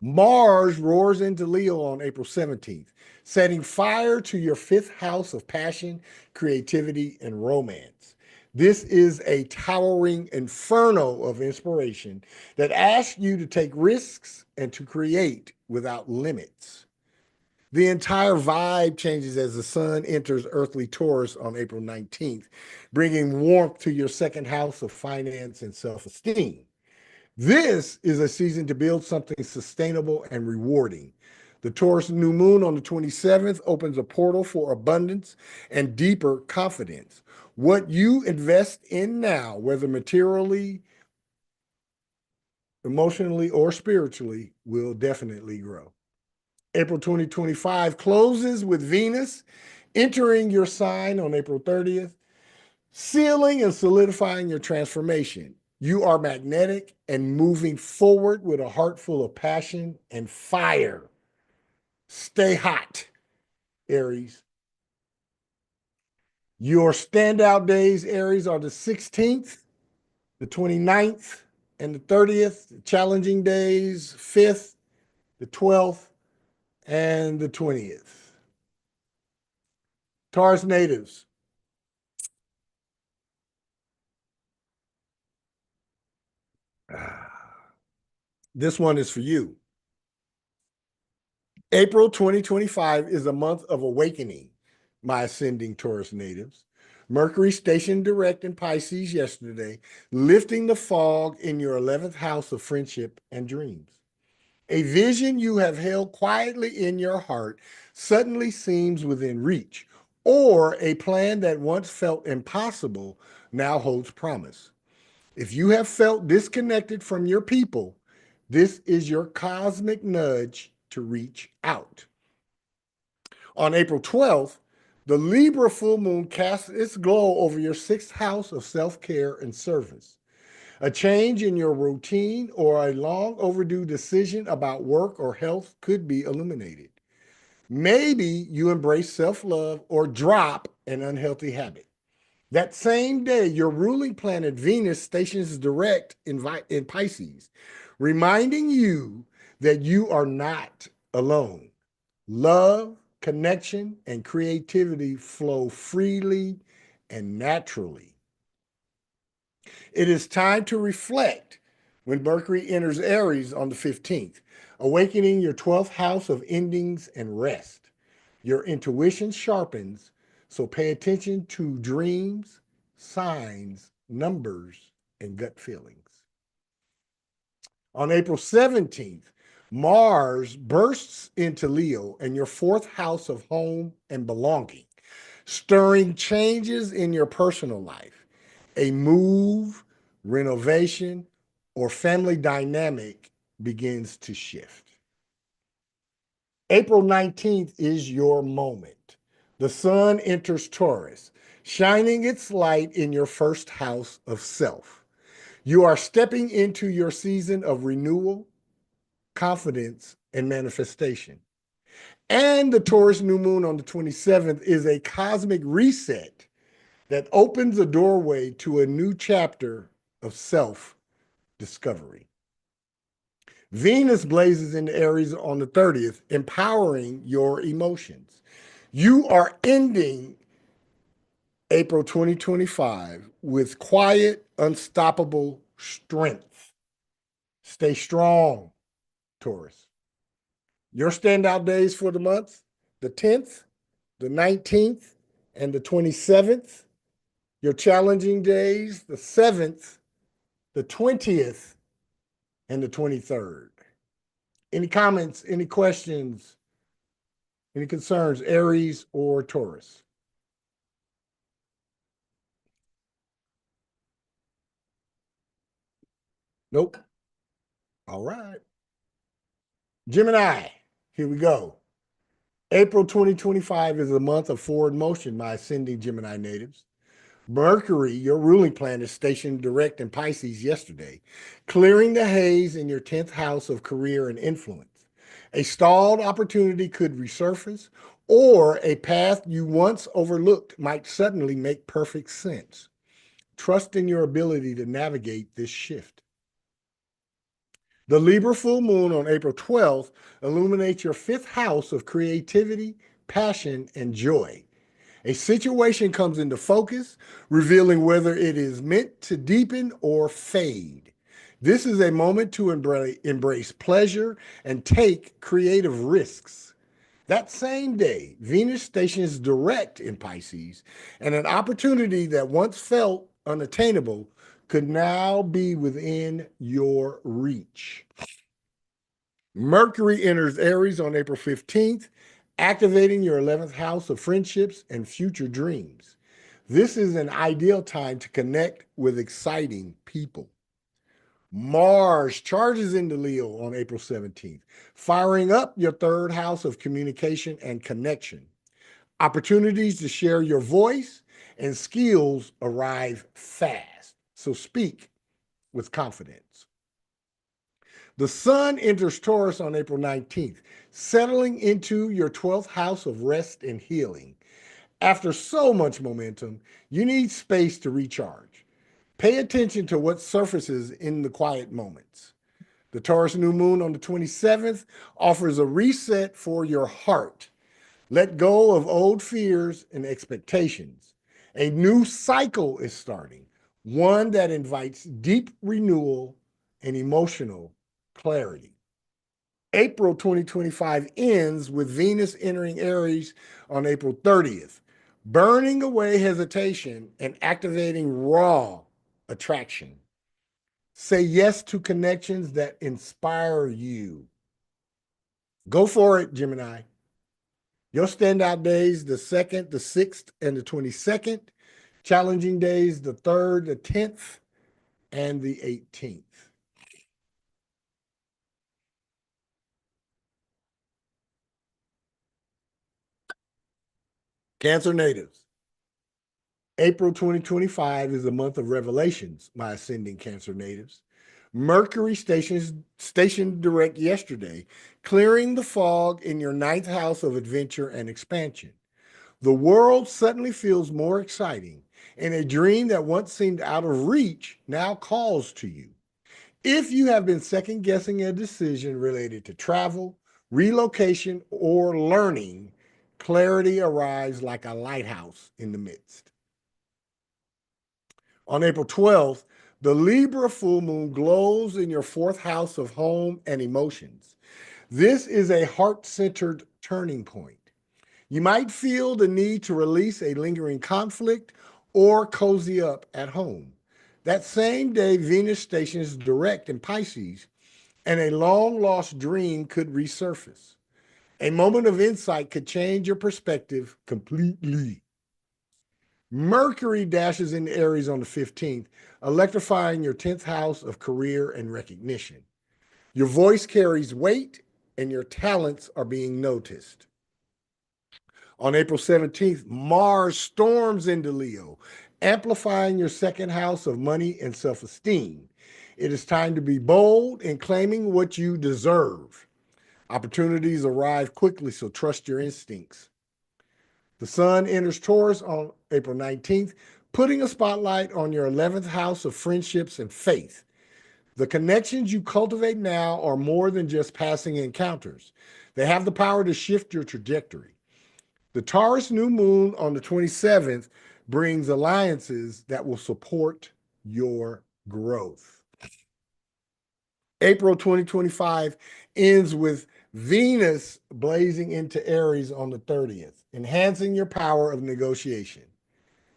Mars roars into Leo on April 17th, setting fire to your fifth house of passion, creativity, and romance. This is a towering inferno of inspiration that asks you to take risks and to create without limits. The entire vibe changes as the sun enters earthly Taurus on April 19th, bringing warmth to your second house of finance and self-esteem. This is a season to build something sustainable and rewarding. The Taurus new moon on the 27th opens a portal for abundance and deeper confidence. What you invest in now, whether materially, emotionally, or spiritually, will definitely grow. April 2025 closes with Venus entering your sign on April 30th, sealing and solidifying your transformation. You are magnetic and moving forward with a heart full of passion and fire. Stay hot, Aries. Your standout days, Aries, are the 16th, the 29th, and the 30th. The challenging days, 5th, the 12th, and the 20th. Taurus natives. This one is for you. April 2025 is a month of awakening, my ascending Taurus natives. Mercury stationed direct in Pisces yesterday, lifting the fog in your 11th house of friendship and dreams. A vision you have held quietly in your heart suddenly seems within reach, or a plan that once felt impossible now holds promise. If you have felt disconnected from your people, this is your cosmic nudge to reach out. On April 12th, the Libra full moon casts its glow over your sixth house of self-care and service. A change in your routine or a long overdue decision about work or health could be illuminated. Maybe you embrace self-love or drop an unhealthy habit. That same day, your ruling planet Venus stations direct in Pisces, reminding you that you are not alone. Love, connection, and creativity flow freely and naturally. It is time to reflect when Mercury enters Aries on the 15th, awakening your 12th house of endings and rest. Your intuition sharpens, so pay attention to dreams, signs, numbers, and gut feelings. On April 17th, Mars bursts into Leo and your fourth house of home and belonging, stirring changes in your personal life. A move, renovation, or family dynamic begins to shift. April 19th is your moment. The sun enters Taurus, shining its light in your first house of self. You are stepping into your season of renewal, confidence, and manifestation. And the Taurus new moon on the 27th is a cosmic reset that opens a doorway to a new chapter of self-discovery. Venus blazes into Aries on the 30th, empowering your emotions. You are ending April 2025 with quiet, unstoppable strength. Stay strong, Taurus. Your standout days for the month, the 10th, the 19th, and the 27th. Your challenging days, the 7th, the 20th, and the 23rd. Any comments, any questions, any concerns, Aries or Taurus? Nope. All right. Gemini, here we go. April 2025 is a month of forward motion, my ascending Gemini natives. Mercury, your ruling planet, stationed direct in Pisces yesterday, clearing the haze in your 10th house of career and influence. A stalled opportunity could resurface, or a path you once overlooked might suddenly make perfect sense. Trust in your ability to navigate this shift. The Libra full moon on April 12th illuminates your 5th house of creativity, passion, and joy. A situation comes into focus, revealing whether it is meant to deepen or fade. This is a moment to embrace pleasure and take creative risks. That same day, Venus stations direct in Pisces, and an opportunity that once felt unattainable could now be within your reach. Mercury enters Aries on April 15th, activating your 11th house of friendships and future dreams. This is an ideal time to connect with exciting people. Mars charges into Leo on April 17th, firing up your 3rd house of communication and connection. Opportunities to share your voice and skills arrive fast, so speak with confidence. The Sun enters Taurus on April 19th, settling into your 12th house of rest and healing. After so much momentum, you need space to recharge. Pay attention to what surfaces in the quiet moments. The Taurus new moon on the 27th offers a reset for your heart. Let go of old fears and expectations. A new cycle is starting, one that invites deep renewal and emotional clarity. April 2025 ends with Venus entering Aries on April 30th, burning away hesitation and activating raw attraction. Say yes to connections that inspire you. Go for it, Gemini. Your standout days, the 2nd, the 6th, and the 22nd. Challenging days, the 3rd, the 10th, and the 18th. Cancer natives. April 2025 is a month of revelations, my ascending Cancer natives. Mercury stationed direct yesterday, clearing the fog in your 9th house of adventure and expansion. The world suddenly feels more exciting, and a dream that once seemed out of reach now calls to you. If you have been second guessing a decision related to travel, relocation, or learning, clarity arrives like a lighthouse in the midst. On April 12th, the Libra full moon glows in your 4th house of home and emotions. This is a heart-centered turning point. You might feel the need to release a lingering conflict or cozy up at home. That same day, Venus stations direct in Pisces, and a long-lost dream could resurface. A moment of insight could change your perspective completely. Mercury dashes into Aries on the 15th, electrifying your 10th house of career and recognition. Your voice carries weight, and your talents are being noticed. On April 17th, Mars storms into Leo, amplifying your 2nd house of money and self-esteem. It is time to be bold in claiming what you deserve. Opportunities arrive quickly, so trust your instincts. The Sun enters Taurus on April 19th, putting a spotlight on your 11th house of friendships and faith. The connections you cultivate now are more than just passing encounters. They have the power to shift your trajectory. The Taurus new moon on the 27th brings alliances that will support your growth. April 2025 ends with Venus blazing into Aries on the 30th, enhancing your power of negotiation.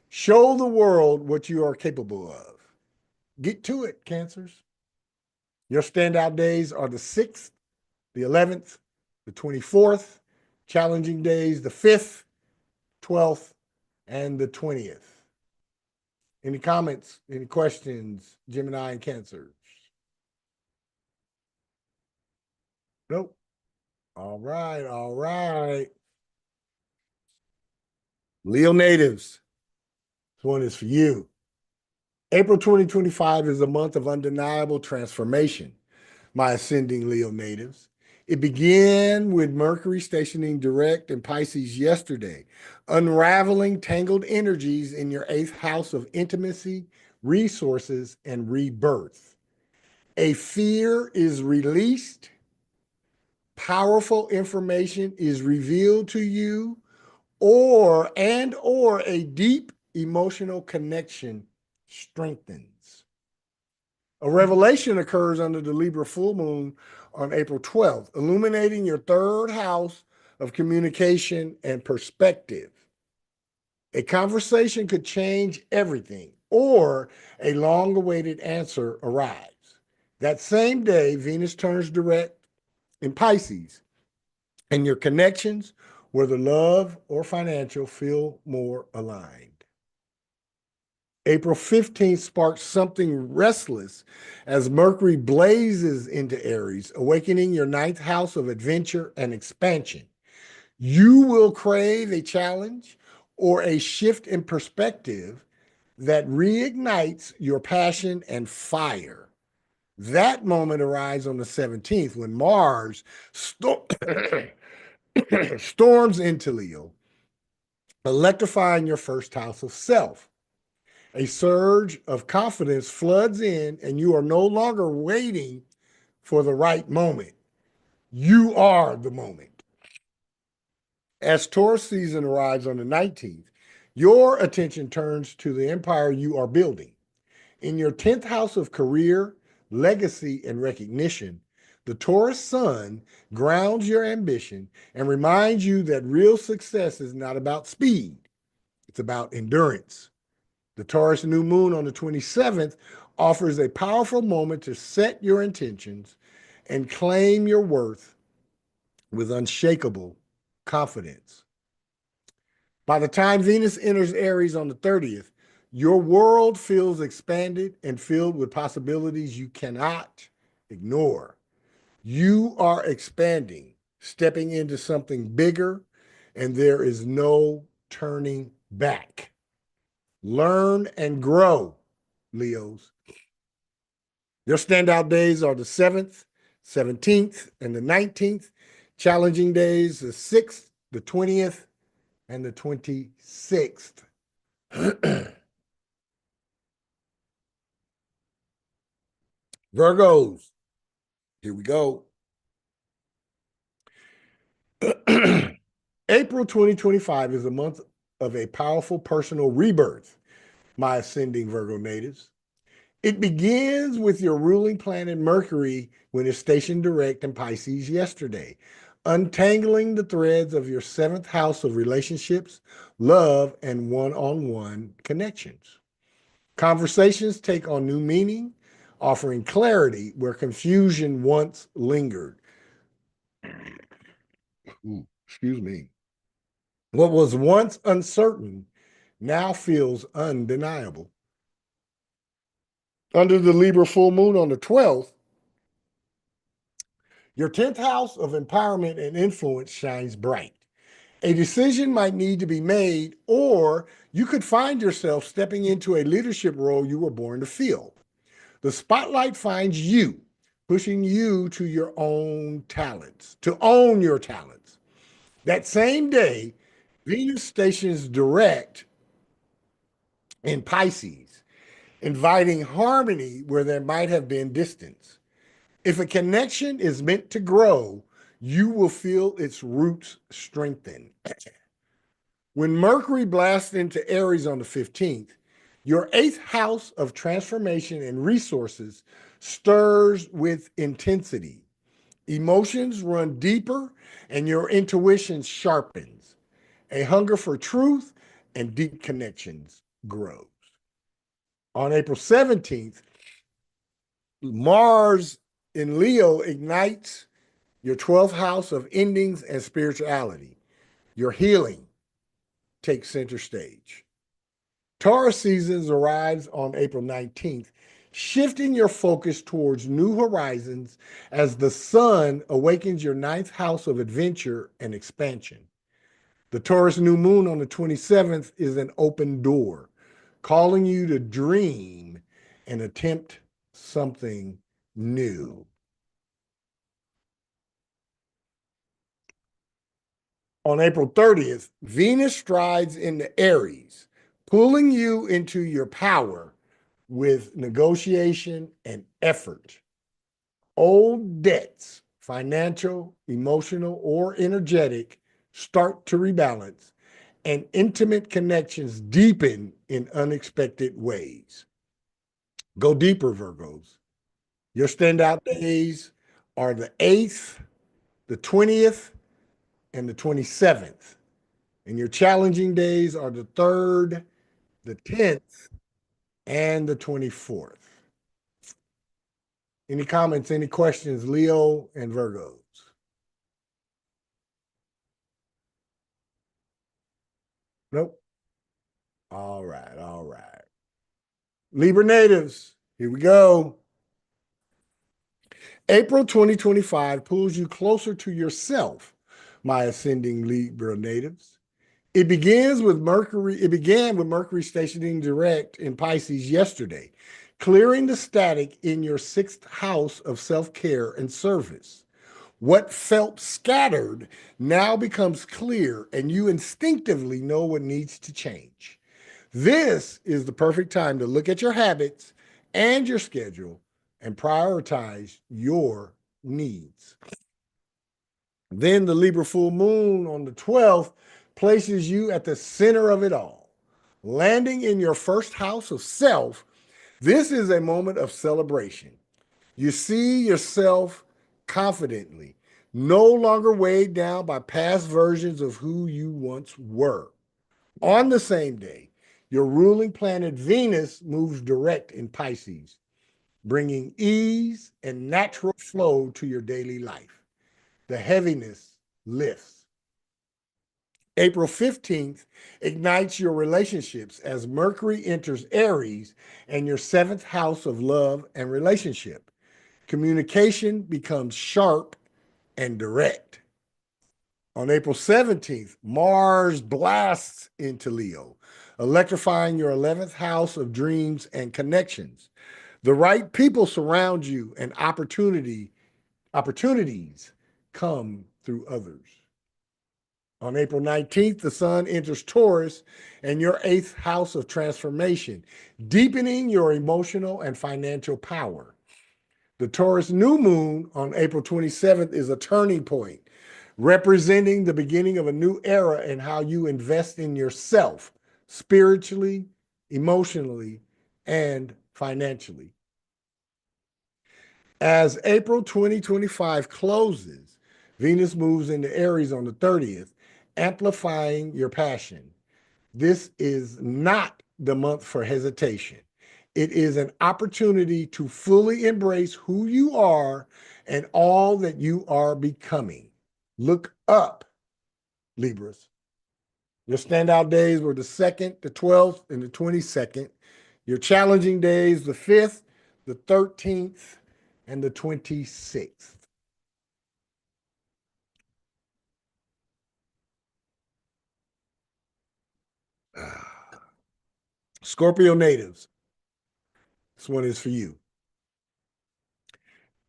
Show the world what you are capable of. Get to it, Cancers. Your standout days are the 6th, the 11th, the 24th, challenging days, the 5th, 12th, and the 20th. Any comments, any questions, Gemini and Cancers? Nope. All right, all right. Leo natives, this one is for you. April 2025 is a month of undeniable transformation, my ascending Leo natives. It began with Mercury stationing direct in Pisces yesterday, unraveling tangled energies in your eighth house of intimacy, resources, and rebirth. A fear is released, powerful information is revealed to you, or a deep emotional connection strengthens. A revelation occurs under the Libra full moon on April 12th, illuminating your third house of communication and perspective. A conversation could change everything, or a long-awaited answer arrives. That same day, Venus turns direct in Pisces, and your connections, whether love or financial, feel more aligned. April 15th sparks something restless as Mercury blazes into Aries, awakening your ninth house of adventure and expansion. You will crave a challenge or a shift in perspective that reignites your passion and fire. That moment arrives on the 17th when Mars storms into Leo, electrifying your first house of self. A surge of confidence floods in, and you are no longer waiting for the right moment. You are the moment. As Taurus season arrives on the 19th, your attention turns to the empire you are building. In your 10th house of career, legacy, and recognition, the Taurus sun grounds your ambition and reminds you that real success is not about speed, it's about endurance. The Taurus new moon on the 27th offers a powerful moment to set your intentions and claim your worth with unshakable confidence. By the time Venus enters Aries on the 30th, your world feels expanded and filled with possibilities you cannot ignore. You are expanding, stepping into something bigger, and there is no turning back. Learn and grow, Leos. Your standout days are the 7th, 17th, and the 19th. Challenging days, the 6th, the 20th, and the 26th. Virgos, here we go. April 2025 is a month of a powerful personal rebirth, my ascending Virgo natives. It begins with your ruling planet Mercury when it's stationed direct in Pisces yesterday, untangling the threads of your 7th house of relationships, love, and one-on-one connections. Conversations take on new meaning, offering clarity where confusion once lingered. Ooh, excuse me. What was once uncertain now feels undeniable. Under the Libra full moon on the 12th, your 10th house of empowerment and influence shines bright. A decision might need to be made, or you could find yourself stepping into a leadership role you were born to fill. The spotlight finds you, pushing you to your own talents, to own your talents. That same day, Venus stations direct in Pisces, inviting harmony where there might have been distance. If a connection is meant to grow, you will feel its roots strengthen. When Mercury blasts into Aries on the 15th, your 8th house of transformation and resources stirs with intensity. Emotions run deeper and your intuition sharpens. A hunger for truth and deep connections grows. On April 17th, Mars in Leo ignites your 12th house of endings and spirituality. Your healing takes center stage. Taurus seasons arrives on April 19th, shifting your focus towards new horizons as the sun awakens your ninth house of adventure and expansion. The Taurus new moon on the 27th is an open door, calling you to dream and attempt something new. On April 30th, Venus strides into Aries, pulling you into your power with negotiation and effort. Old debts, financial, emotional, or energetic, start to rebalance, and intimate connections deepen in unexpected ways. Go deeper, Virgos. Your standout days are the 8th, the 20th, and the 27th. And your challenging days are the 3rd, the 10th, and the 24th. Any comments, any questions, Leo and Virgos? Nope. All right, all right. Libra natives, here we go. April 2025 pulls you closer to yourself, my ascending Libra natives. It began with Mercury stationing direct in Pisces yesterday, clearing the static in your 6th house of self-care and service. What felt scattered now becomes clear, and you instinctively know what needs to change. This is the perfect time to look at your habits and your schedule and prioritize your needs. Then the Libra full moon on the 12th places you at the center of it all. Landing in your 1st house of self, this is a moment of celebration. You see yourself confidently, no longer weighed down by past versions of who you once were. On the same day, your ruling planet Venus moves direct in Pisces, bringing ease and natural flow to your daily life. The heaviness lifts. April 15th ignites your relationships as Mercury enters Aries and your 7th house of love and relationship. Communication becomes sharp and direct. On April 17th, Mars blasts into Leo, electrifying your 11th house of dreams and connections. The right people surround you and opportunities come through others. On April 19th, the sun enters Taurus and your 8th house of transformation, deepening your emotional and financial power. The Taurus new moon on April 27th is a turning point, representing the beginning of a new era in how you invest in yourself, spiritually, emotionally, and financially. As April 2025 closes, Venus moves into Aries on the 30th, amplifying your passion. This is not the month for hesitation. It is an opportunity to fully embrace who you are and all that you are becoming. Look up, Libras. Your standout days were the 2nd, the 12th, and the 22nd. Your challenging days, the 5th, the 13th, and the 26th. Scorpio natives. This one is for you.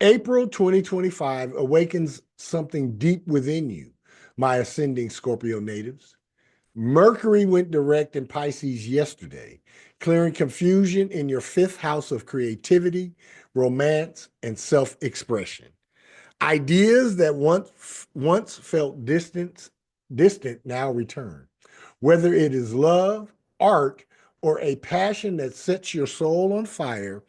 April 2025 awakens something deep within you, my ascending Scorpio natives. Mercury went direct in Pisces yesterday, clearing confusion in your 5th house of creativity, romance, and self-expression. Ideas that once felt distant now return. Whether it is love, art, or a passion that sets your soul on fire,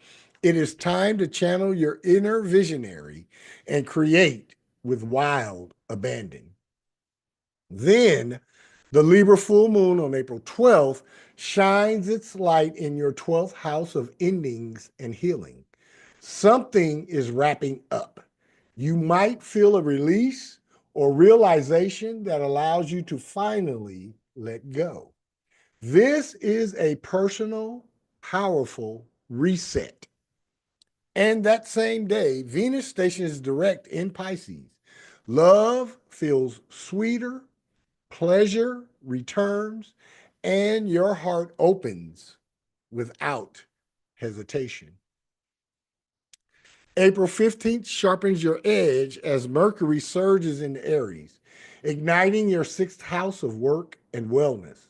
it is time to channel your inner visionary and create with wild abandon. Then, the Libra full moon on April 12th shines its light in your 12th house of endings and healing. Something is wrapping up. You might feel a release or realization that allows you to finally let go. This is a personal, powerful reset. And that same day, Venus stations direct in Pisces. Love feels sweeter, pleasure returns, and your heart opens without hesitation. April 15th sharpens your edge as Mercury surges into Aries, igniting your sixth house of work and wellness.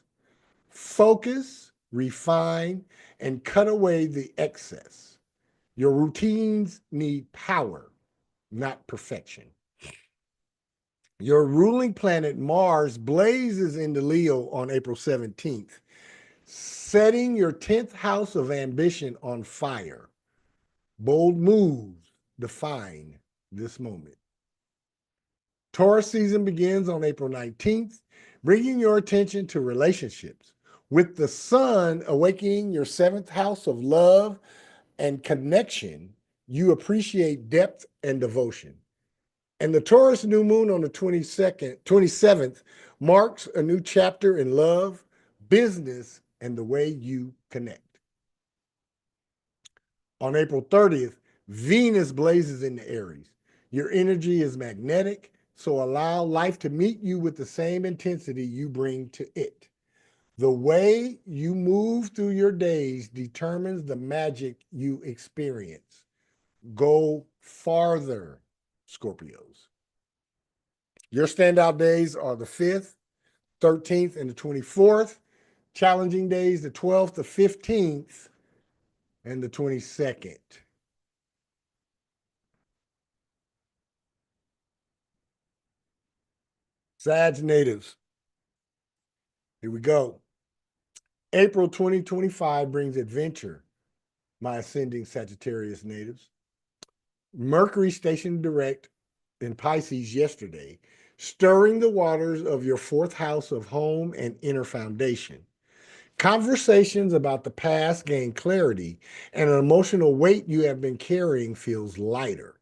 Focus, refine, and cut away the excess. Your routines need power, not perfection. Your ruling planet Mars blazes into Leo on April 17th, setting your 10th house of ambition on fire. Bold moves define this moment. Taurus season begins on April 19th, bringing your attention to relationships, with the sun awakening your 7th house of love and connection. You appreciate depth and devotion. And the Taurus new moon on the 27th marks a new chapter in love, business, and the way you connect. On April 30th, Venus blazes into Aries. Your energy is magnetic, so allow life to meet you with the same intensity you bring to it. The way you move through your days determines the magic you experience. Go farther, Scorpios. Your standout days are the 5th, 13th, and the 24th. Challenging days, the 12th, the 15th, and the 22nd. Sag natives. Here we go. April 2025 brings adventure, my ascending Sagittarius natives. Mercury stationed direct in Pisces yesterday, stirring the waters of your 4th house of home and inner foundation. Conversations about the past gain clarity, and an emotional weight you have been carrying feels lighter.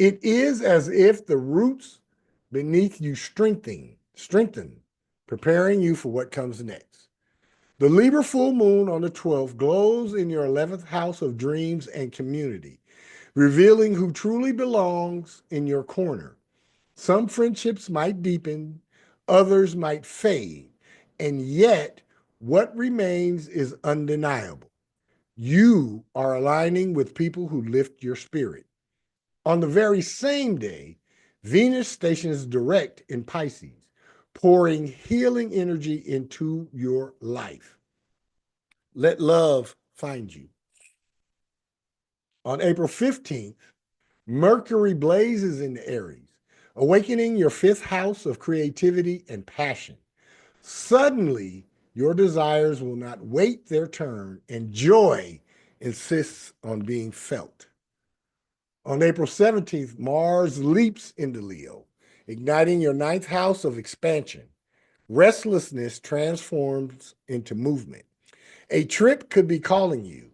It is as if the roots beneath you strengthen, preparing you for what comes next. The Libra full moon on the 12th glows in your 11th house of dreams and community, revealing who truly belongs in your corner. Some friendships might deepen, others might fade, and yet what remains is undeniable. You are aligning with people who lift your spirit. On the very same day, Venus stations direct in Pisces, pouring healing energy into your life. Let love find you. On April 15th, Mercury blazes into Aries, awakening your 5th house of creativity and passion. Suddenly, your desires will not wait their turn, and joy insists on being felt. On April 17th, Mars leaps into Leo, igniting your 9th house of expansion. Restlessness transforms into movement. A trip could be calling you.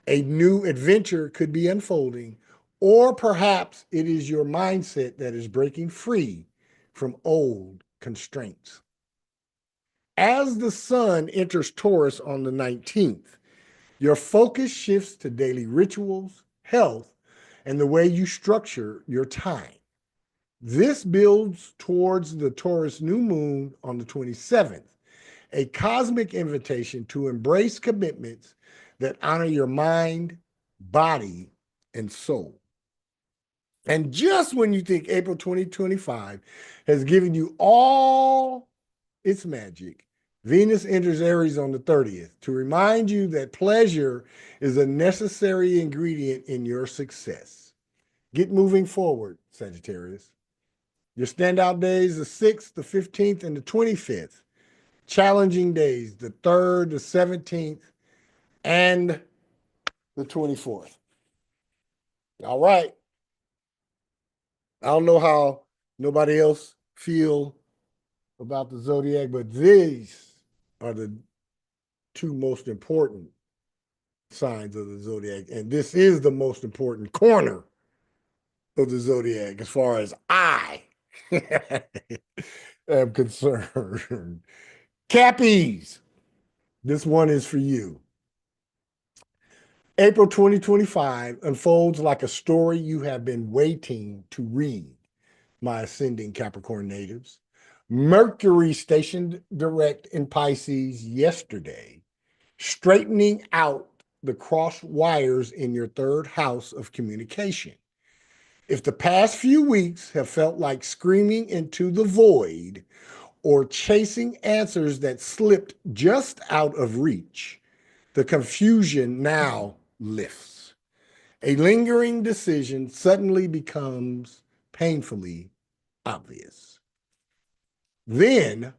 A new adventure could be unfolding, or perhaps it is your mindset that is breaking free from old constraints. As the sun enters Taurus on the 19th, your focus shifts to daily rituals, health, and the way you structure your time. This builds towards the Taurus new moon on the 27th, a cosmic invitation to embrace commitments that honor your mind, body, and soul. And just when you think April 2025 has given you all its magic, Venus enters Aries on the 30th to remind you that pleasure is a necessary ingredient in your success. Get moving forward, Sagittarius. Your standout days, the 6th, the 15th, and the 25th. Challenging days, the 3rd, the 17th, and the 24th. All right. I don't know how nobody else feel about the Zodiac, but these are the 2 most important signs of the Zodiac. And this is the most important corner of the Zodiac as far as I am concerned. Cappies, this one is for you. April 2025 unfolds like a story you have been waiting to read, my ascending Capricorn natives. Mercury stationed direct in Pisces yesterday, straightening out the cross wires in your third house of communication. If the past few weeks have felt like screaming into the void or chasing answers that slipped just out of reach, the confusion now lifts. A lingering decision suddenly becomes painfully obvious. Then,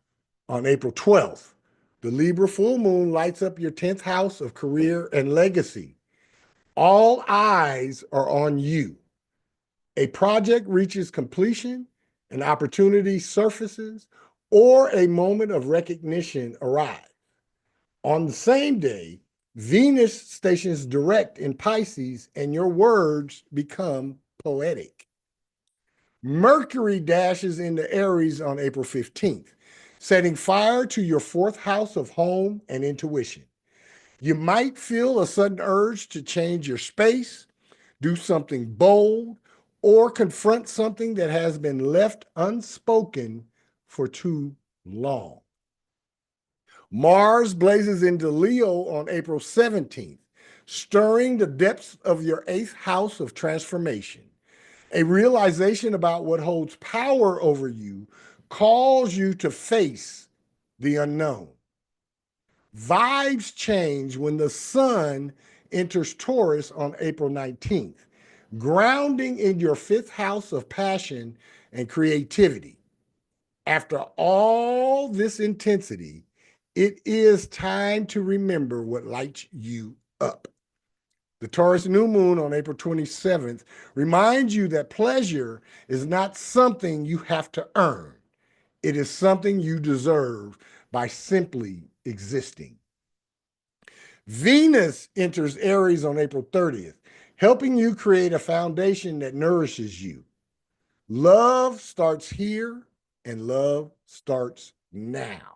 on April 12th, the Libra full moon lights up your 10th house of career and legacy. All eyes are on you. A project reaches completion, an opportunity surfaces, or a moment of recognition arrives. On the same day, Venus stations direct in Pisces, and your words become poetic. Mercury dashes into Aries on April 15th, setting fire to your fourth house of home and intuition. You might feel a sudden urge to change your space, do something bold, or confront something that has been left unspoken for too long. Mars blazes into Leo on April 17th, stirring the depths of your 8th house of transformation. A realization about what holds power over you calls you to face the unknown. Vibes change when the sun enters Taurus on April 19th, grounding in your 5th house of passion and creativity. After all this intensity, it is time to remember what lights you up. The Taurus new moon on April 27th reminds you that pleasure is not something you have to earn. It is something you deserve by simply existing. Venus enters Aries on April 30th, helping you create a foundation that nourishes you. Love starts here, and love starts now.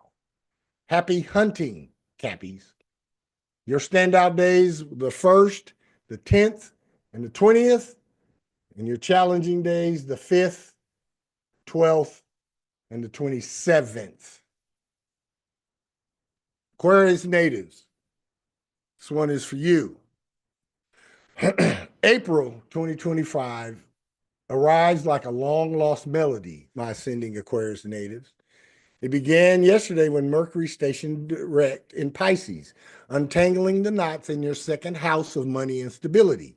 Happy hunting, Cappies. Your standout days, the 1st, the 10th, and the 20th, and your challenging days, the 5th, 12th, and the 27th. Aquarius natives, this one is for you. April 2025 arrives like a long-lost melody, my ascending Aquarius natives. It began yesterday when Mercury stationed direct in Pisces, untangling the knots in your 2nd house of money and stability.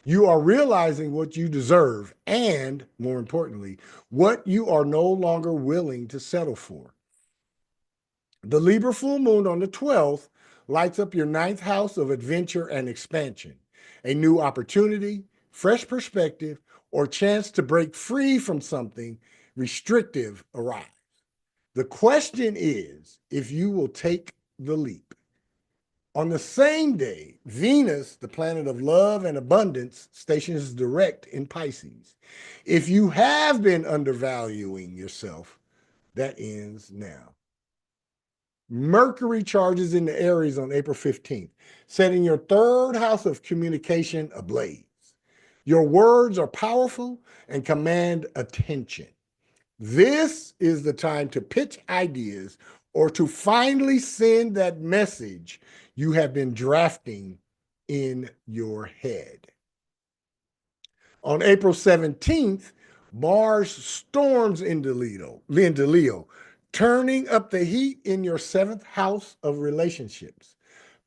You are realizing what you deserve and, more importantly, what you are no longer willing to settle for. The Libra full moon on the 12th lights up your 9th house of adventure and expansion. A new opportunity, fresh perspective, or chance to break free from something restrictive arrives. The question is if you will take the leap. On the same day, Venus, the planet of love and abundance, stations direct in Pisces. If you have been undervaluing yourself, that ends now. Mercury charges into Aries on April 15th, setting your 3rd house of communication ablaze. Your words are powerful and command attention. This is the time to pitch ideas or to finally send that message you have been drafting in your head. On April 17th, Mars storms into Leo, turning up the heat in your 7th house of relationships.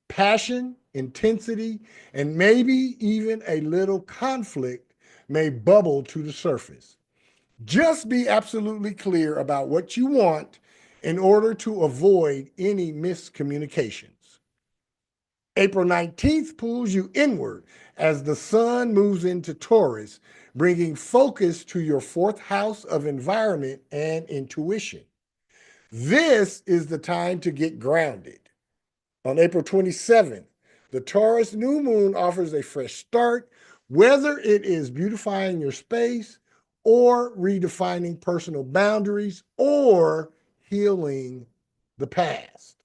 Passion, intensity, and maybe even a little conflict may bubble to the surface. Just be absolutely clear about what you want in order to avoid any miscommunications. April 19th pulls you inward as the sun moves into Taurus, bringing focus to your 4th house of environment and intuition. This is the time to get grounded. On April 27th, the Taurus new moon offers a fresh start, whether it is beautifying your space or redefining personal boundaries or healing the past.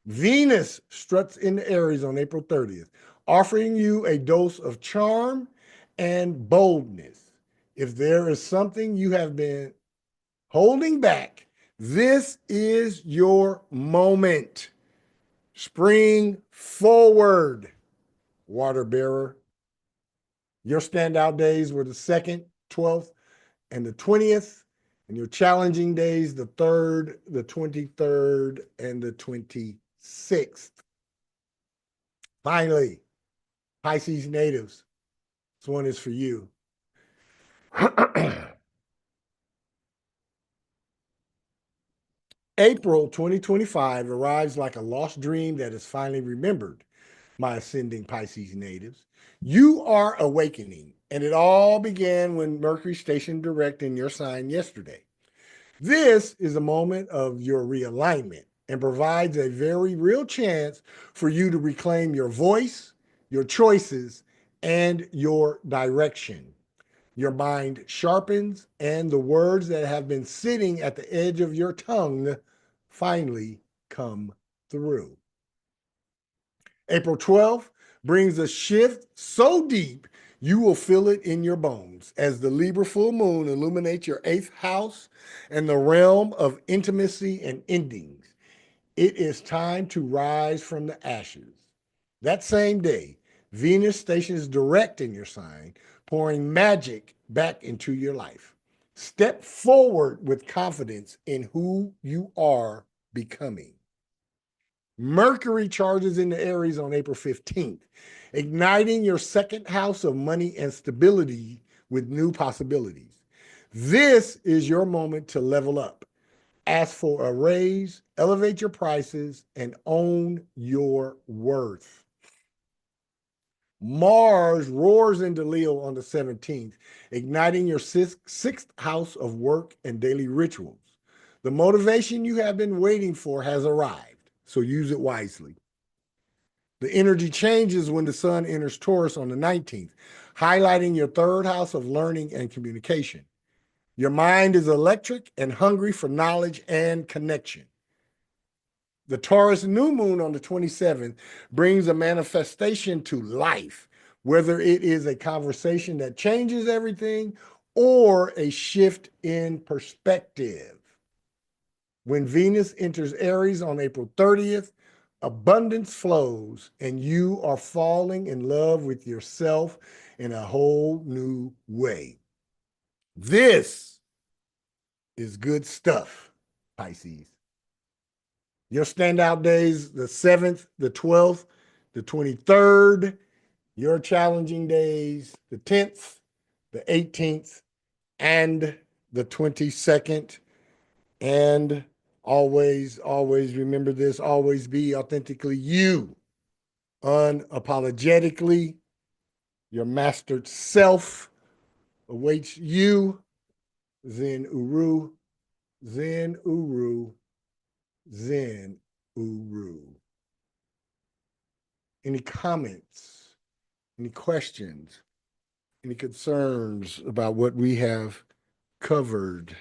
Venus struts into Aries on April 30th, offering you a dose of charm and boldness. If there is something you have been holding back, this is your moment. Spring forward, water bearer. Your standout days were the 2nd, 12th, and the 20th, and your challenging days, the 3rd, the 23rd, and the 26th. Finally, Pisces natives, this one is for you. April 2025 arrives like a lost dream that is finally remembered, my ascending Pisces natives. You are awakening, and it all began when Mercury stationed direct in your sign yesterday. This is a moment of your realignment and provides a very real chance for you to reclaim your voice, your choices, and your direction. Your mind sharpens, and the words that have been sitting at the edge of your tongue finally come through. April 12th brings a shift so deep you will feel it in your bones as the Libra full moon illuminates your 8th house and the realm of intimacy and endings. It is time to rise from the ashes. That same day, Venus stations direct in your sign, pouring magic back into your life. Step forward with confidence in who you are becoming. Mercury charges into Aries on April 15th, igniting your 2nd house of money and stability with new possibilities. This is your moment to level up. Ask for a raise, elevate your prices, and own your worth. Mars roars into Leo on the 17th, igniting your 6th house of work and daily rituals. The motivation you have been waiting for has arrived, so use it wisely. The energy changes when the sun enters Taurus on the 19th, highlighting your 3rd house of learning and communication. Your mind is electric and hungry for knowledge and connection. The Taurus new moon on the 27th brings a manifestation to life, whether it is a conversation that changes everything or a shift in perspective. When Venus enters Aries on April 30th, abundance flows and you are falling in love with yourself in a whole new way. This is good stuff, Pisces. Your standout days, the 7th, the 12th, the 23rd. Your challenging days, the 10th, the 18th, and the 22nd. And always, always remember this, always be authentically you, unapologetically. Your mastered self awaits you. Zen Uru, Zen Uru, Zen Uru. Any comments, any questions, any concerns about what we have covered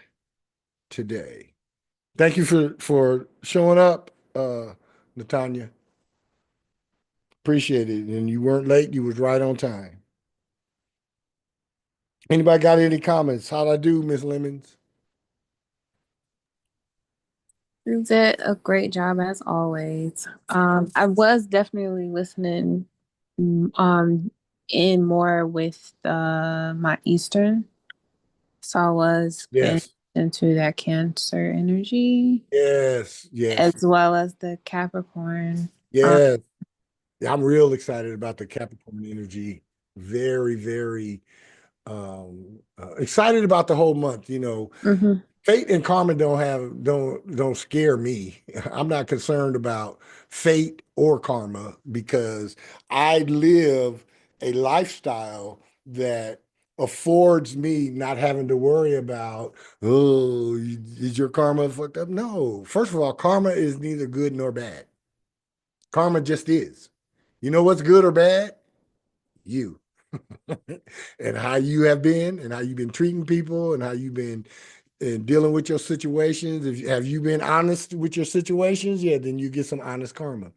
today? Thank you for showing up, Natanya. Appreciate it. And you weren't late, you was right on time. Anybody got any comments? How'd I do, Miss Lemons? You did a great job as always. I was definitely listening in more with my Eastern. So I was paying Yes. into that Cancer energy Yes. Yes. as well as the Capricorn. Yes. Yeah, I'm real excited about the Capricorn energy. Very, very excited about the whole month. You know, Mhm. fate and karma don't scare me. I'm not concerned about fate or karma because I live a lifestyle that affords me not having to worry about, oh, is your karma fucked up? No. First of all, karma is neither good nor bad. Karma just is. You know what's good or bad? You. And how you have been and how you've been treating people and how you've been in dealing with your situations, have you been honest with your situations? Yeah, then you get some honest karma.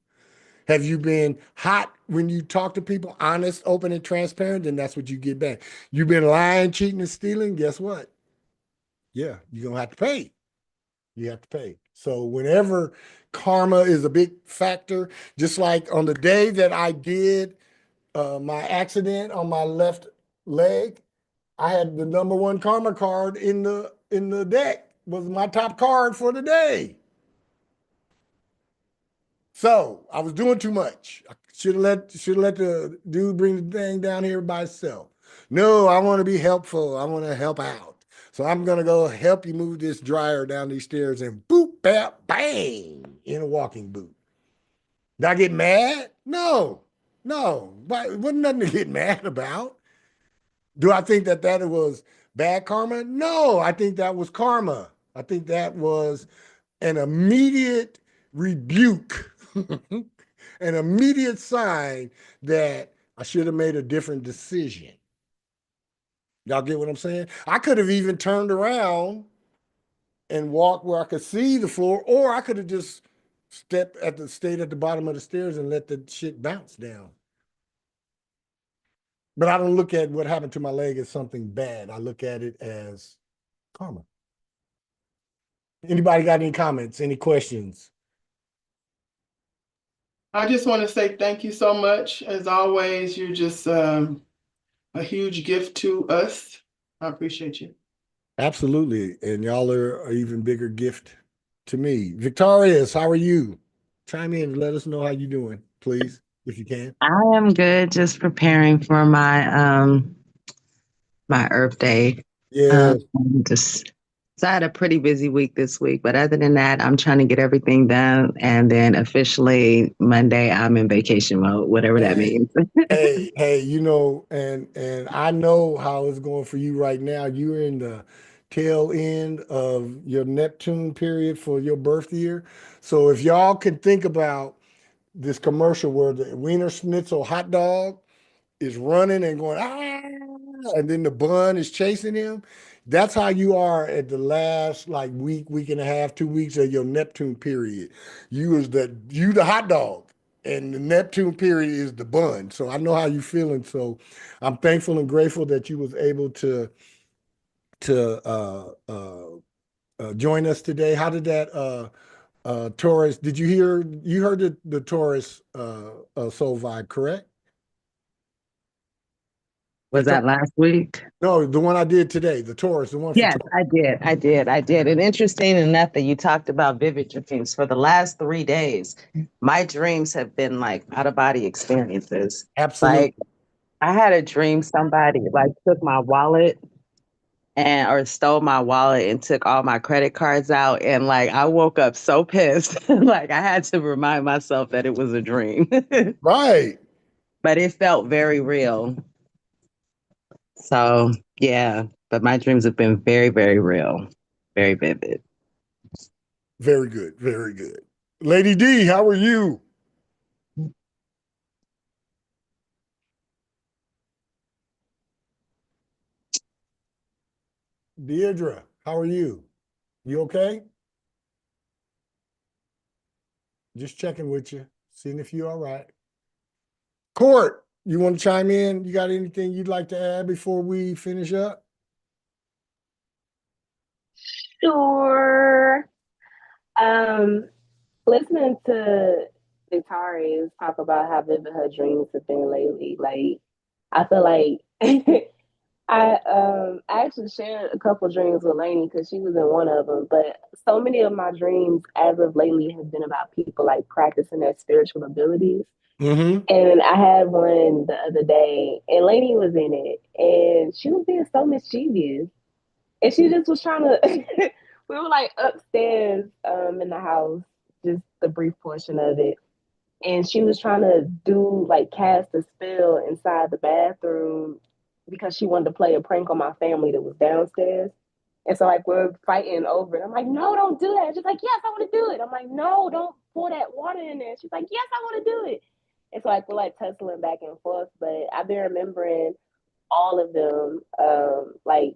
Have you been hot when you talk to people, honest, open, and transparent? Then that's what you get back. You've been lying, cheating, and stealing. Guess what? Yeah, you're gonna have to pay. You have to pay. So whenever karma is a big factor, just like on the day that I did my accident on my left leg, I had the number one karma card in the deck. Was my top card for the day. So I was doing too much. I should have let the dude bring the thing down here by itself. No, I want to be helpful. I want to help out. So I'm gonna go help you move this dryer down these stairs and boop, bap, bang in a walking boot. Did I get mad? No, no. But it wasn't nothing to get mad about. Do I think that was bad karma? No, I think that was karma. I think that was an immediate rebuke, an immediate sign that I should have made a different decision. Y'all get what I'm saying? I could have even turned around and walked where I could see the floor, or I could have just stayed at the bottom of the stairs and let the shit bounce down. But I don't look at what happened to my leg as something bad. I look at it as karma. Anybody got any comments, any questions? I just want to say thank you so much. As always, you're just a huge gift to us. I appreciate you. Absolutely. And y'all are an even bigger gift to me. Victorious, how are you? Chime in and let us know how you're doing, please, if you can. I am good, just preparing for my Earth Day. Yeah. Just so I had a pretty busy week this week, but other than that, I'm trying to get everything done, and then officially Monday I'm in vacation mode, whatever that means. hey, you know, and I know how it's going for you right now. You're in the tail end of your Neptune period for your birth year. So if y'all can think about this commercial where the Wiener Schnitzel hot dog is running and going, and then the bun is chasing him. That's how you are at the last like week and a half, 2 weeks of your Neptune period. You the hot dog, and the Neptune period is the bun. So I know how you feeling. So I'm thankful and grateful that you was able to join us today. How did that Taurus? Did you heard the Taurus soul vibe, correct? Was that last week? No, the one I did today, the Taurus, the one for Yes, Taurus. I did. And interesting enough that you talked about vivid dreams. For the last 3 days, my dreams have been like out of body experiences. Absolutely. Like I had a dream somebody like took my wallet or stole my wallet and took all my credit cards out. And like I woke up so pissed. Like I had to remind myself that it was a dream. Right. But it felt very real. So yeah, but my dreams have been very, very real, very vivid. Very good. Very good. Lady D, how are you? Deidre, how are you? You okay? Just checking with you, seeing if you're all right. Court, you want to chime in? You got anything you'd like to add before we finish up? Sure. Listening to Victoria's talk about how vivid her dreams have been lately, like I feel like I actually shared a couple dreams with Lainey because she was in one of them. But so many of my dreams as of lately have been about people like practicing their spiritual abilities. Mm-hmm. And I had one the other day, and Lainey was in it, and she was being so mischievous. And she just was trying to, we were like upstairs in the house, just the brief portion of it. And she was trying to cast a spell inside the bathroom because she wanted to play a prank on my family that was downstairs. And so like we're fighting over it. I'm like, no, don't do that. She's like, yes, I want to do it. I'm like, no, don't pour that water in there. She's like, yes, I want to do it. And so like we're like tussling back and forth. But I've been remembering all of them, like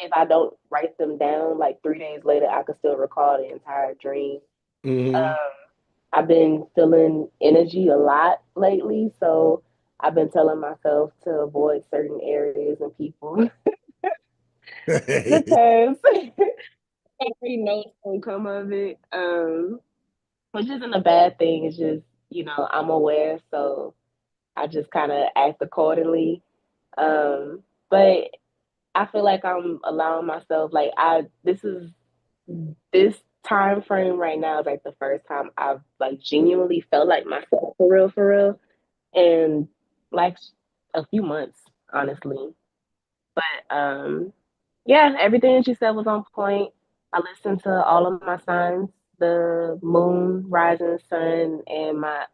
if I don't write them down, like 3 days later, I could still recall the entire dream. Mm-hmm. Um, I've been feeling energy a lot lately, so I've been telling myself to avoid certain areas and people because every note's gonna come of it. Which isn't a bad thing. It's just, I'm aware, so I just kind of act accordingly. But I feel like I'm allowing myself, like, this time frame right now is like the first time I've like genuinely felt like myself for real, and like a few months, honestly. But yeah, everything that you said was on point. I listened to all of my signs, the moon, rising sun, and my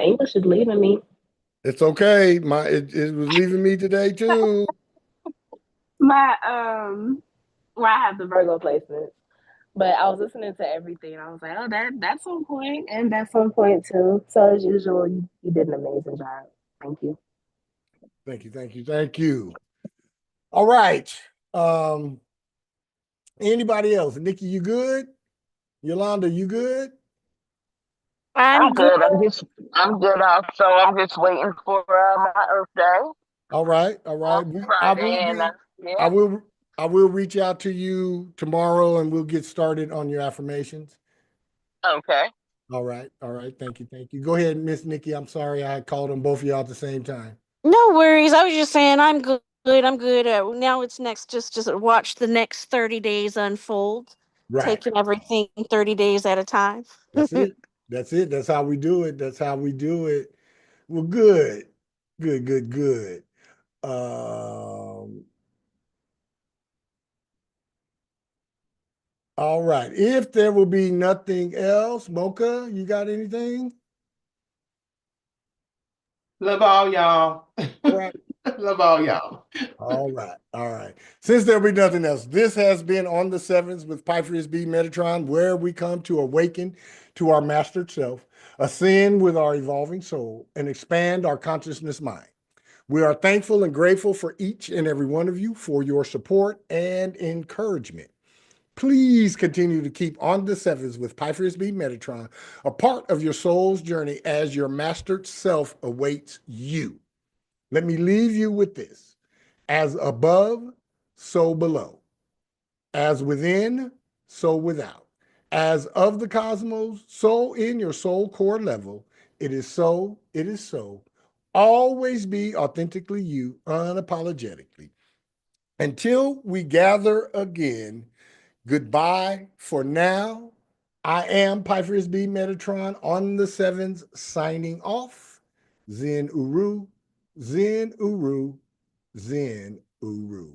English is leaving me. It's okay. It was leaving me today too. My where I have the Virgo placement. But I was listening to everything. I was like, oh, that's on point, and that's on point too. So as usual, you did an amazing job. Thank you. Thank you, thank you, thank you. All right. Anybody else? Nikki, you good? Yolanda, you good? I'm I'm good. good. I'm good also. I'm just waiting for my Earth Day All right, all right. on I will Friday, and be. I yeah. will. I will reach out to you tomorrow, and we'll get started on your affirmations. Okay. All right, all right. Thank you, thank you. Go ahead, Miss Nikki. I'm sorry I called on both of y'all at the same time. No worries. I was just saying I'm good. I'm good. Now it's next just watch the next 30 days unfold, Right. taking everything 30 days at a time. That's it. That's it. That's how we do it. That's how we do it. Well, good. Good, good, good. Um, all right. If there will be nothing else, Mocha, you got anything? Love all y'all. All right. Love all y'all. All right. All right. Since there'll be nothing else, this has been On the Sevens with Piper B. Metatron, where we come to awaken to our mastered self, ascend with our evolving soul, and expand our consciousness mind. We are thankful and grateful for each and every one of you for your support and encouragement. Please continue to keep On the Sevens with Piper B. Metatron a part of your soul's journey as your mastered self awaits you. Let me leave you with this. As above, so below. As within, so without. As of the cosmos, so in your soul core level. It is so, it is so. Always be authentically you, unapologetically. Until we gather again, goodbye for now. I am Piper B. Metatron on the Sevens, signing off. Zen Uru, Zen Uru, Zen Uru.